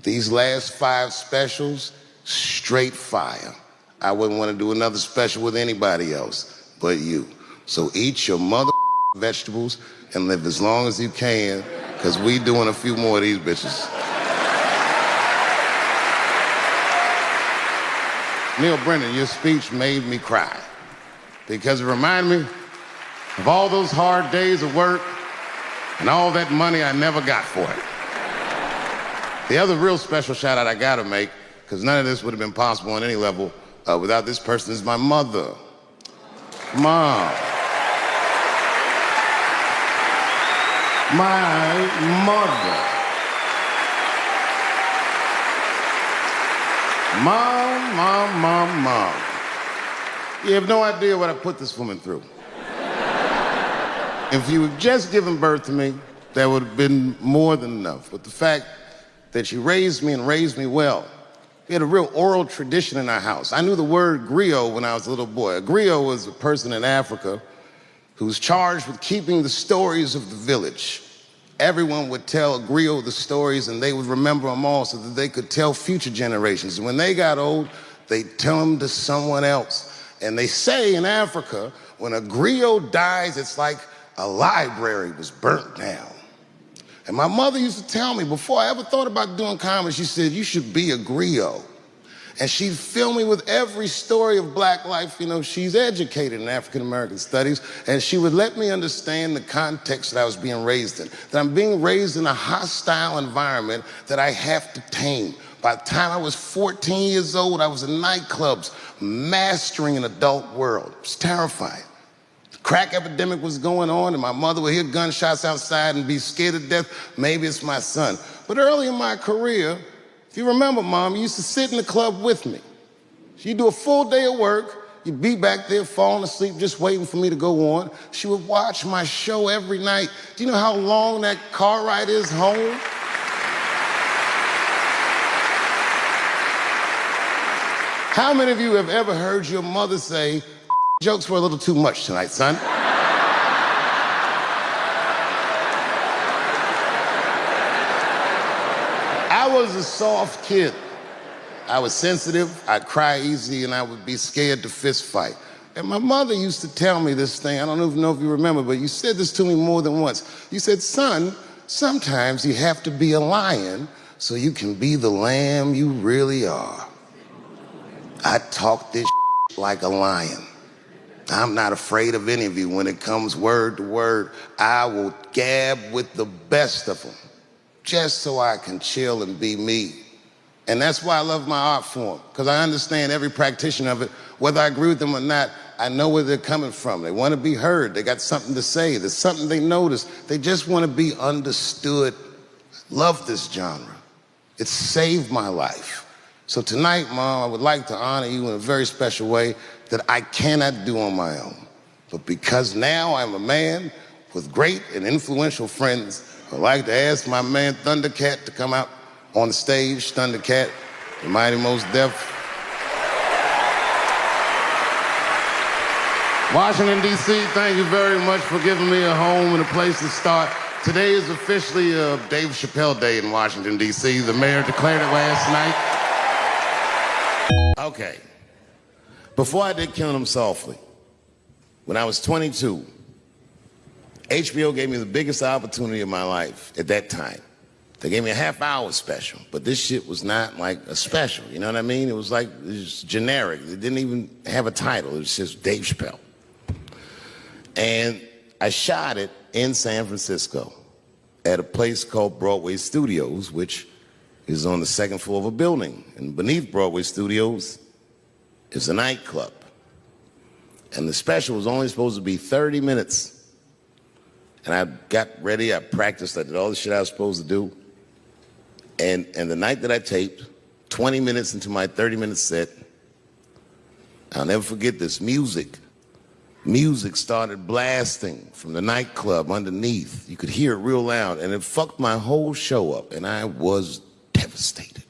These last 5 specials, straight fire. I wouldn't want to do another special with anybody else but you. So eat your mother vegetables and live as long as you can, because we doing a few more of these bitches. Neil Brennan, your speech made me cry because it reminded me of all those hard days of work and all that money I never got for it. The other real special shout out I gotta make, because none of this would have been possible on any level without this person, is my mother. Mom. My mother. Mom. You have no idea what I put this woman through. If you had just given birth to me, that would have been more than enough. But the fact that she raised me and raised me well, we had a real oral tradition in our house. I knew the word griot when I was a little boy. A griot was a person in Africa who's charged with keeping the stories of the village. Everyone would tell a griot the stories and they would remember them all so that they could tell future generations. And when they got old, they'd tell them to someone else. And they say in Africa, when a griot dies, it's like a library was burnt down. And my mother used to tell me, before I ever thought about doing comedy, she said, you should be a griot. And she'd fill me with every story of black life. You know, she's educated in African American studies, and she would let me understand the context that I was being raised in, that I'm being raised in a hostile environment that I have to tame. By the time I was 14 years old, I was in nightclubs, mastering an adult world. It was terrifying. The crack epidemic was going on, and my mother would hear gunshots outside and be scared to death. Maybe it's my son. But early in my career, if you remember, Mom, you used to sit in the club with me. She'd do a full day of work. You'd be back there falling asleep, just waiting for me to go on. She would watch my show every night. Do you know how long that car ride is home? How many of you have ever heard your mother say, jokes were a little too much tonight, son? I was a soft kid. I was sensitive, I'd cry easy, and I would be scared to fist fight. And my mother used to tell me this thing, I don't even know if you remember, but you said this to me more than once. You said, son, sometimes you have to be a lion so you can be the lamb you really are. I talk this like a lion. I'm not afraid of any of you. When it comes word to word, I will gab with the best of them, just so I can chill and be me. And that's why I love my art form, because I understand every practitioner of it. Whether I agree with them or not, I know where they're coming from. They want to be heard. They got something to say. There's something they notice. They just want to be understood. Love this genre. It saved my life. So tonight, Mom, I would like to honor you in a very special way that I cannot do on my own. But because now I'm a man with great and influential friends, I'd like to ask my man Thundercat to come out on the stage. Thundercat, the mighty Mos Def. Washington, D.C., thank you very much for giving me a home and a place to start. Today is officially Dave Chappelle Day in Washington, D.C. The mayor declared it last night. Okay. Before I did Killing Them Softly, when I was 22, HBO gave me the biggest opportunity of my life at that time. They gave me a half-hour special, but this shit was not like a special, you know what I mean? It was like, it was generic. It didn't even have a title. It was just Dave Chappelle. And I shot it in San Francisco at a place called Broadway Studios, which is on the second floor of a building. And beneath Broadway Studios is a nightclub. And the special was only supposed to be 30 minutes. And I got ready, I practiced, I did all the shit I was supposed to do. And the night that I taped, 20 minutes into my 30-minute set, I'll never forget this, music music started blasting from the nightclub underneath. You could hear it real loud, and it fucked my whole show up, and I was devastated.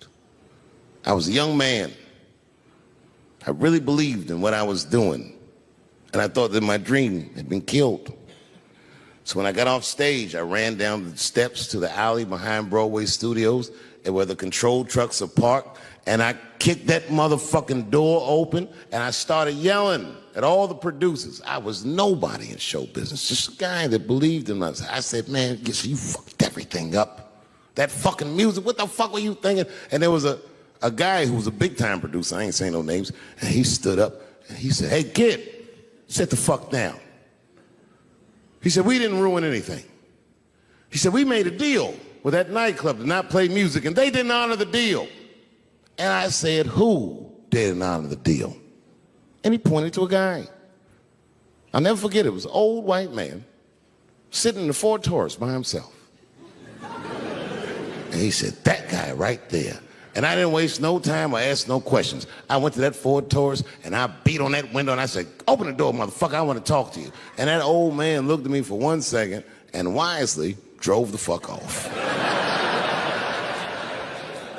I was a young man. I really believed in what I was doing, and I thought that my dream had been killed. So when I got off stage, I ran down the steps to the alley behind Broadway Studios, and where the control trucks are parked, and I kicked that motherfucking door open, and I started yelling at all the producers. I was nobody in show business, just a guy that believed in us. I said, man, you fucked everything up. That fucking music, what the fuck were you thinking? And there was a guy who was a big-time producer, I ain't saying no names, and he stood up, and he said, hey, kid, sit the fuck down. He said, we didn't ruin anything. He said, we made a deal with that nightclub to not play music, and they didn't honor the deal. And I said, who didn't honor the deal? And he pointed to a guy. I'll never forget it. It was an old white man sitting in the Ford Taurus by himself. And he said, that guy right there. And I didn't waste no time or ask no questions. I went to that Ford Taurus, and I beat on that window, and I said, open the door, motherfucker, I want to talk to you. And that old man looked at me for 1 second and wisely drove the fuck off.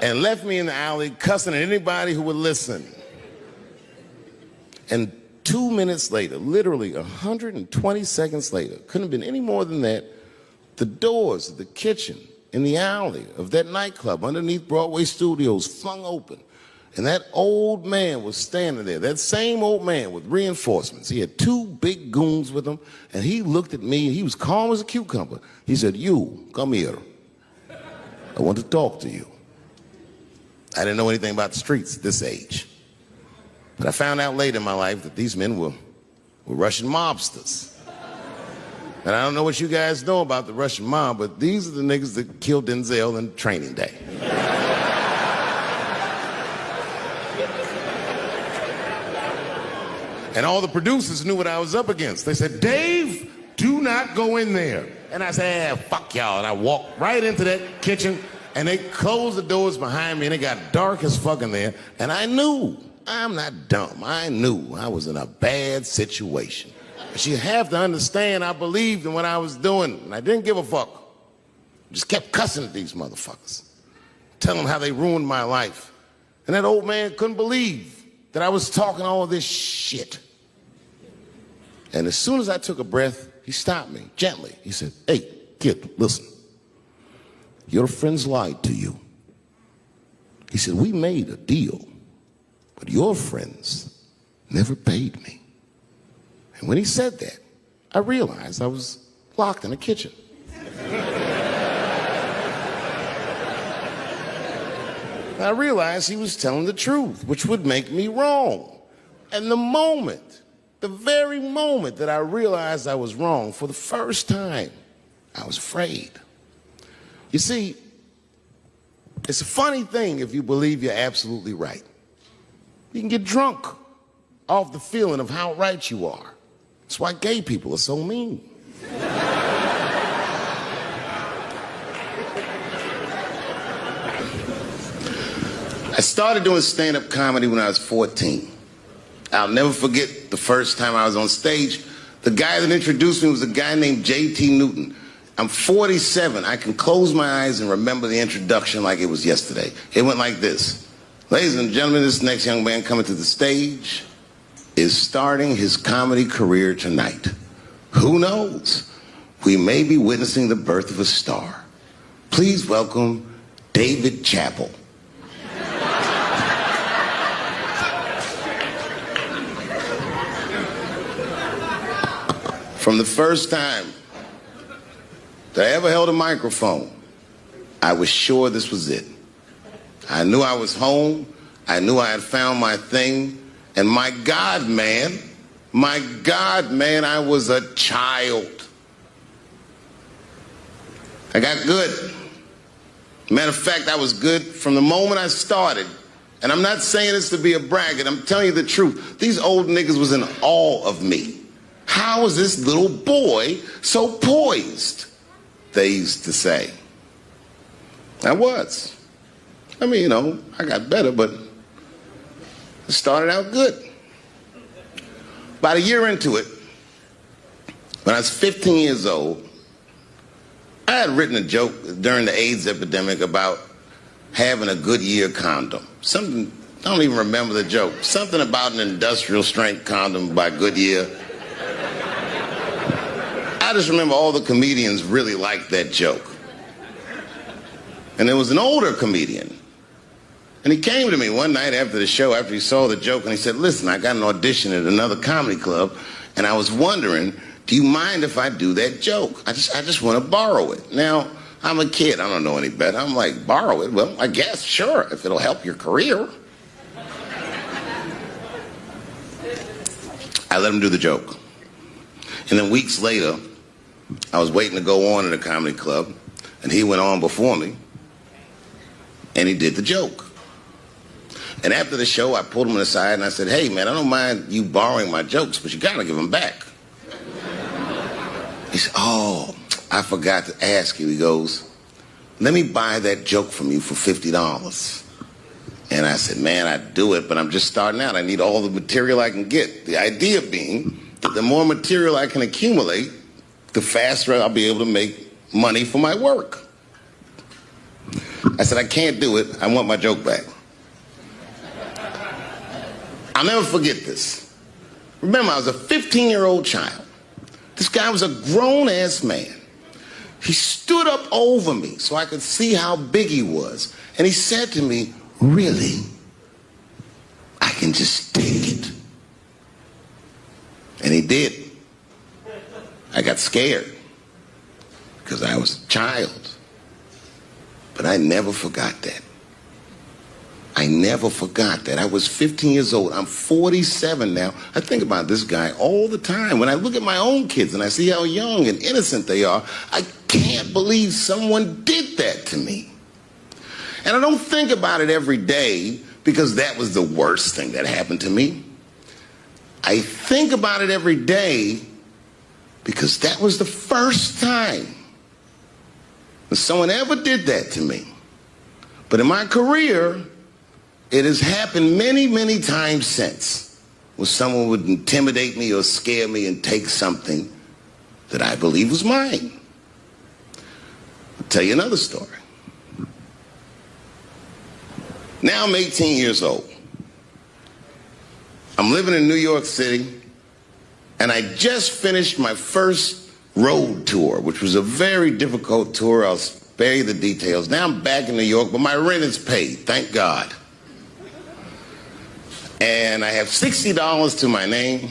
And left me in the alley cussing at anybody who would listen. And 2 minutes later, literally 120 seconds later, couldn't have been any more than that, the doors of the kitchen in the alley of that nightclub underneath Broadway Studios flung open. And that old man was standing there, that same old man with reinforcements. He had 2 big goons with him, and he looked at me, and he was calm as a cucumber. He said, you, come here. I want to talk to you. I didn't know anything about the streets at this age. But I found out later in my life that these men were Russian mobsters. And I don't know what you guys know about the Russian mob, but these are the niggas that killed Denzel in Training Day. And all the producers knew what I was up against. They said, Dave, do not go in there. And I said, fuck y'all. And I walked right into that kitchen, and they closed the doors behind me, and it got dark as fuck in there. And I knew, I'm not dumb, I knew I was in a bad situation. But you have to understand, I believed in what I was doing, and I didn't give a fuck. Just kept cussing at these motherfuckers, telling them how they ruined my life. And that old man couldn't believe that I was talking all this shit. And as soon as I took a breath, he stopped me gently. He said, hey, kid, listen. Your friends lied to you. He said, we made a deal, but your friends never paid me. And when he said that, I realized I was locked in a kitchen. I realized he was telling the truth, which would make me wrong. And the very moment that I realized I was wrong, for the first time, I was afraid. You see, it's a funny thing if you believe you're absolutely right. You can get drunk off the feeling of how right you are. That's why gay people are so mean. I started doing stand-up comedy when I was 14. I'll never forget the first time I was on stage. The guy that introduced me was a guy named J.T. Newton. I'm 47. I can close my eyes and remember the introduction like it was yesterday. It went like this. Ladies and gentlemen, this next young man coming to the stage is starting his comedy career tonight. Who knows? We may be witnessing the birth of a star. Please welcome Dave Chappelle. From the first time that I ever held a microphone, I was sure this was it. I knew I was home. I knew I had found my thing. And my God, man, I was a child. I got good. Matter of fact, I was good from the moment I started. And I'm not saying this to be a braggart. I'm telling you the truth. These old niggas was in awe of me. How is this little boy so poised? They used to say. I was. I mean, you know, I got better, but it started out good. About a year into it, When I was 15 years old, I had written a joke during the AIDS epidemic about having a Goodyear condom. Something, I don't even remember the joke. Something about an industrial strength condom by Goodyear. I just remember all the comedians really liked that joke. And there was an older comedian. And he came to me one night after the show, after he saw the joke, and he said, listen, I got an audition at another comedy club, and I was wondering, do you mind if I do that joke? I just want to borrow it. Now, I'm a kid. I don't know any better. I'm like, borrow it? Well, I guess, sure, if it'll help your career. I let him do the joke. And then weeks later, I was waiting to go on at a comedy club, and he went on before me, and he did the joke. And after the show, I pulled him aside and I said, hey, man, I don't mind you borrowing my jokes, but you got to give them back. He said, oh, I forgot to ask you. He goes, let me buy that joke from you for $50. And I said, man, I'd do it, but I'm just starting out. I need all the material I can get. The idea being that the more material I can accumulate, the faster I'll be able to make money for my work. I said, I can't do it. I want my joke back. I'll never forget this. Remember, I was a 15-year-old child. This guy was a grown-ass man. He stood up over me so I could see how big he was. And he said to me, really? I can just take it. And he did. I got scared because I was a child. But I never forgot that. I never forgot that. I was 15 years old. I'm 47 now. I think about this guy all the time. When I look at my own kids and I see how young and innocent they are, I can't believe someone did that to me. And I don't think about it every day because that was the worst thing that happened to me. I think about it every day because that was the first time that someone ever did that to me. But in my career, it has happened many, many times since, where someone would intimidate me or scare me and take something that I believe was mine. I'll tell you another story. Now I'm 18 years old. I'm living in New York City, and I just finished my first road tour, which was a very difficult tour. I'll spare you the details. Now I'm back in New York, but my rent is paid, thank God. And I have $60 to my name,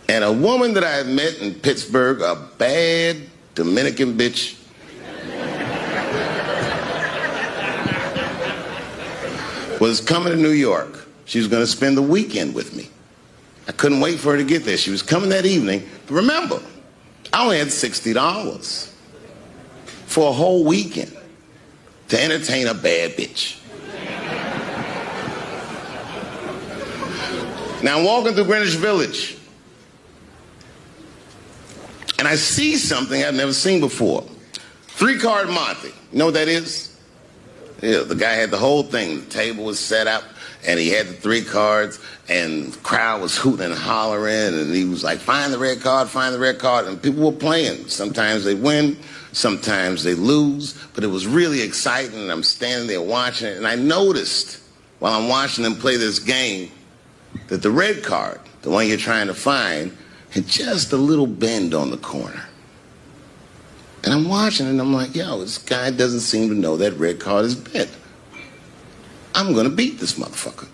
and a woman that I had met in Pittsburgh, a bad Dominican bitch, was coming to New York. She was going to spend the weekend with me. I couldn't wait for her to get there. She was coming that evening. But remember, I only had $60 for a whole weekend to entertain a bad bitch. Now I'm walking through Greenwich Village, and I see something I've never seen before. 3-card Monte. You know what that is? Yeah, the guy had the whole thing. The table was set up, and he had the 3 cards, and the crowd was hooting and hollering, and he was like, find the red card, find the red card, and people were playing. Sometimes they win, sometimes they lose, but it was really exciting, and I'm standing there watching it, and I noticed while I'm watching them play this game that the red card, the one you're trying to find, had just a little bend on the corner. And I'm watching it, and I'm like, yo, this guy doesn't seem to know that red card is bent. I'm going to beat this motherfucker.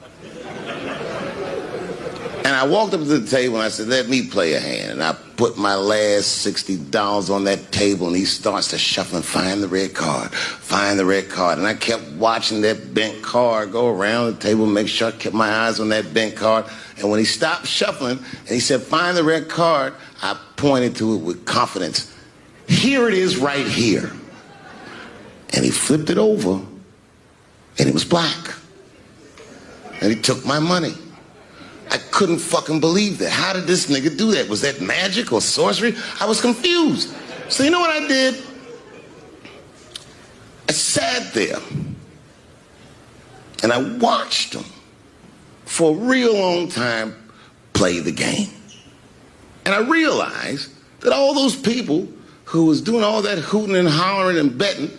And I walked up to the table, and I said, let me play a hand. And I put my last $60 on that table, and he starts to shuffle and find the red card, find the red card. And I kept watching that bent card go around the table, make sure I kept my eyes on that bent card. And when he stopped shuffling, and he said, find the red card, I pointed to it with confidence. Here it is right here. And he flipped it over, and it was black. And he took my money. I couldn't fucking believe that. How did this nigga do that? Was that magic or sorcery? I was confused. So you know what I did? I sat there and I watched him for a real long time play the game. And I realized that all those people who was doing all that hooting and hollering and betting,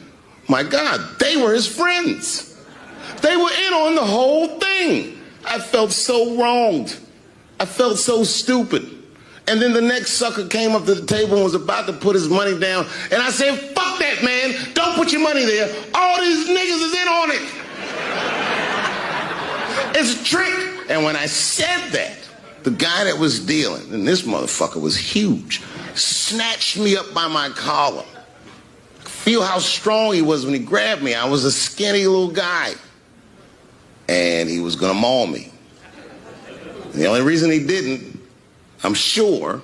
my God, they were his friends. They were in on the whole thing. I felt so wronged. I felt so stupid. And then the next sucker came up to the table and was about to put his money down. And I said, fuck that, man. Don't put your money there. All these niggas is in on it. It's a trick. And when I said that, the guy that was dealing, and this motherfucker was huge, snatched me up by my collar. Feel how strong he was when he grabbed me. I was a skinny little guy. And he was gonna maul me. And the only reason he didn't, I'm sure,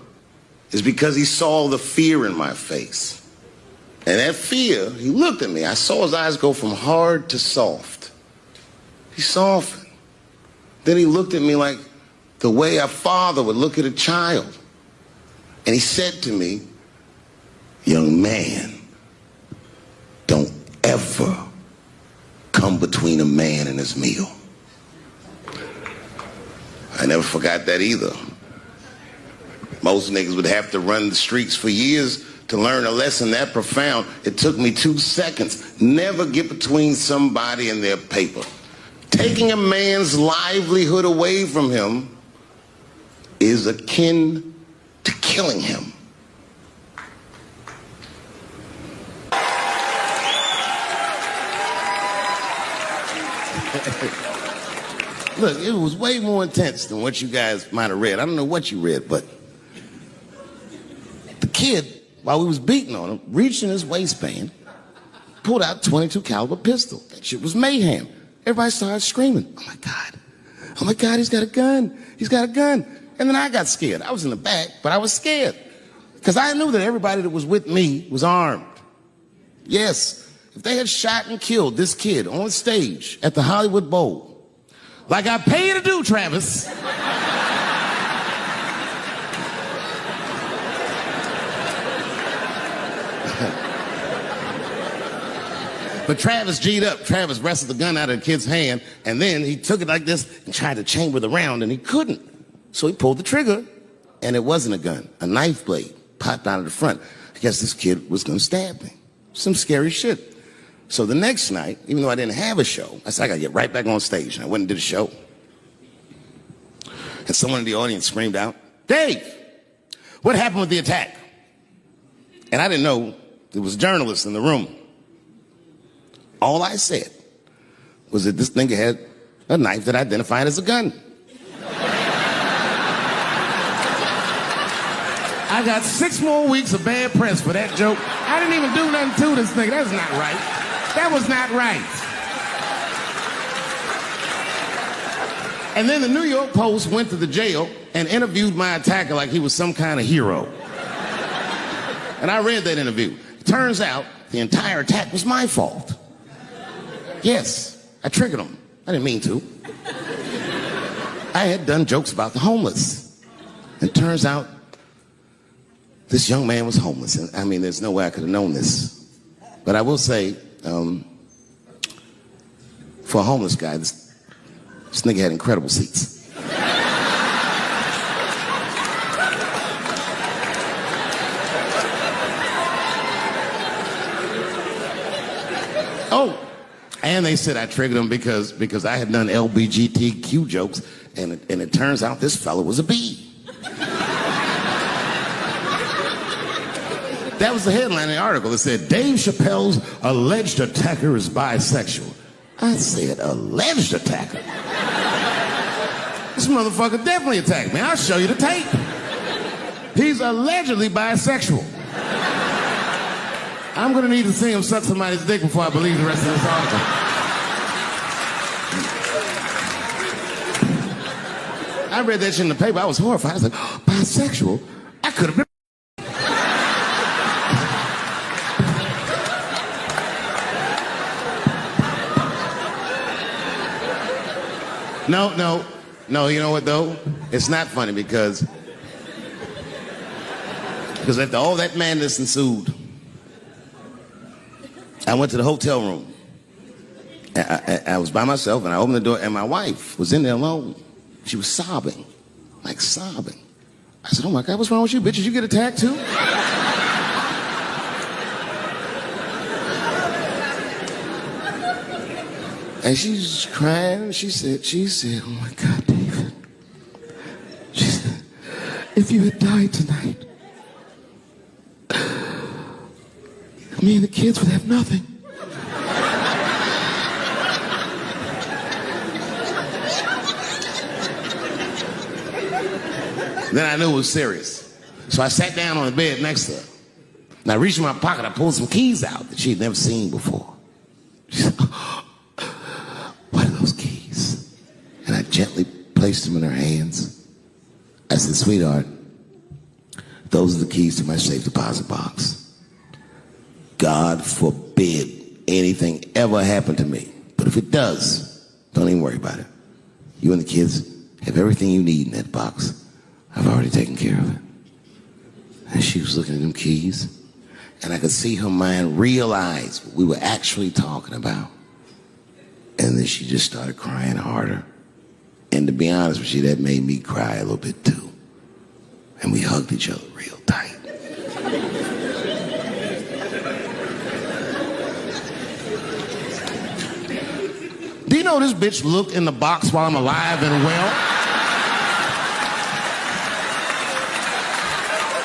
is because he saw the fear in my face. And that fear, he looked at me. I saw his eyes go from hard to soft. He softened. Then he looked at me like the way a father would look at a child. And he said to me, young man, don't ever come between a man and his meal. I never forgot that either. Most niggas would have to run the streets for years to learn a lesson that profound. It took me 2 seconds. Never get between somebody and their paper. Taking a man's livelihood away from him is akin to killing him. Look, it was way more intense than what you guys might have read. I don't know what you read, but the kid, while we was beating on him, reached in his waistband, pulled out a .22 caliber pistol. That shit was mayhem. Everybody started screaming, oh my God. Oh my God, he's got a gun. He's got a gun. And then I got scared. I was in the back, but I was scared. Because I knew that everybody that was with me was armed. Yes, if they had shot and killed this kid on stage at the Hollywood Bowl, like I pay you to do, Travis. But Travis G'd up. Travis wrestled the gun out of the kid's hand, and then he took it like this and tried to chamber the round, and he couldn't. So he pulled the trigger, and it wasn't a gun. A knife blade popped out of the front. I guess this kid was gonna stab me. Some scary shit. So the next night, even though I didn't have a show, I said, I gotta get right back on stage. And I went and did a show. And someone in the audience screamed out, Dave, what happened with the attack? And I didn't know there was journalists in the room. All I said was that this nigga had a knife that identified as a gun. I got 6 more weeks of bad press for that joke. I didn't even do nothing to this nigga. That's not right. That was not right. And then the New York Post went to the jail and interviewed my attacker like he was some kind of hero. And I read that interview. It turns out the entire attack was my fault. Yes, I triggered him. I didn't mean to. I had done jokes about the homeless. It turns out this young man was homeless. And I mean, there's no way I could have known this. But I will say, for a homeless guy, this nigga had incredible seats. Oh, and they said I triggered him because I had done LBGTQ jokes, and it turns out this fella was a bee. That was the headline in the article. It said, Dave Chappelle's alleged attacker is bisexual. I said, alleged attacker? This motherfucker definitely attacked me. I'll show you the tape. He's allegedly bisexual. I'm gonna need to see him suck somebody's dick before I believe the rest of this article. I read that shit in the paper. I was horrified. I was like, oh, bisexual? I could have been. No, you know what though? It's not funny because after all that madness ensued, I went to the hotel room. I was by myself and I opened the door and my wife was in there alone. She was sobbing, like sobbing. I said, oh my God, what's wrong with you, bitch? Did you get attacked too? And she's crying. She said, oh my God, David. She said, if you had died tonight, me and the kids would have nothing. Then I knew it was serious. So I sat down on the bed next to her. And I reached in my pocket, I pulled some keys out that she had never seen before. She said, what are those keys? And I gently placed them in her hands. I said, sweetheart, those are the keys to my safe deposit box. God forbid anything ever happen to me. But if it does, don't even worry about it. You and the kids have everything you need in that box. I've already taken care of it. And she was looking at them keys, and I could see her mind realize what we were actually talking about. And then she just started crying harder. And to be honest with you, that made me cry a little bit too. And we hugged each other real tight. Do you know this bitch looked in the box while I'm alive and well?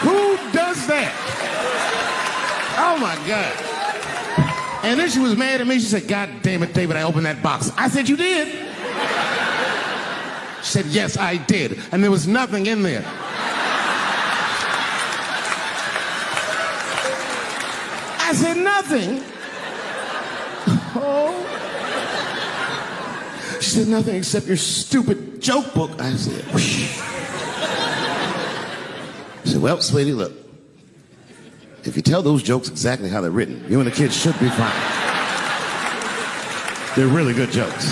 Who does that? Oh my God. And then she was mad at me. She said, God damn it, David, I opened that box. I said, you did? She said, yes, I did. And there was nothing in there. I said, nothing? Oh. She said, nothing except your stupid joke book. I said, whoosh. She said, well, sweetie, look. If you tell those jokes exactly how they're written, you and the kids should be fine. They're really good jokes.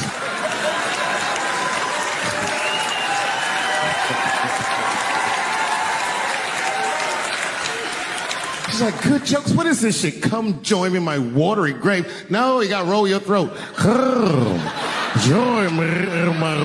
She's like, good jokes? What is this shit? Come join me in my watery grave. No, you gotta roll your throat. Join me in my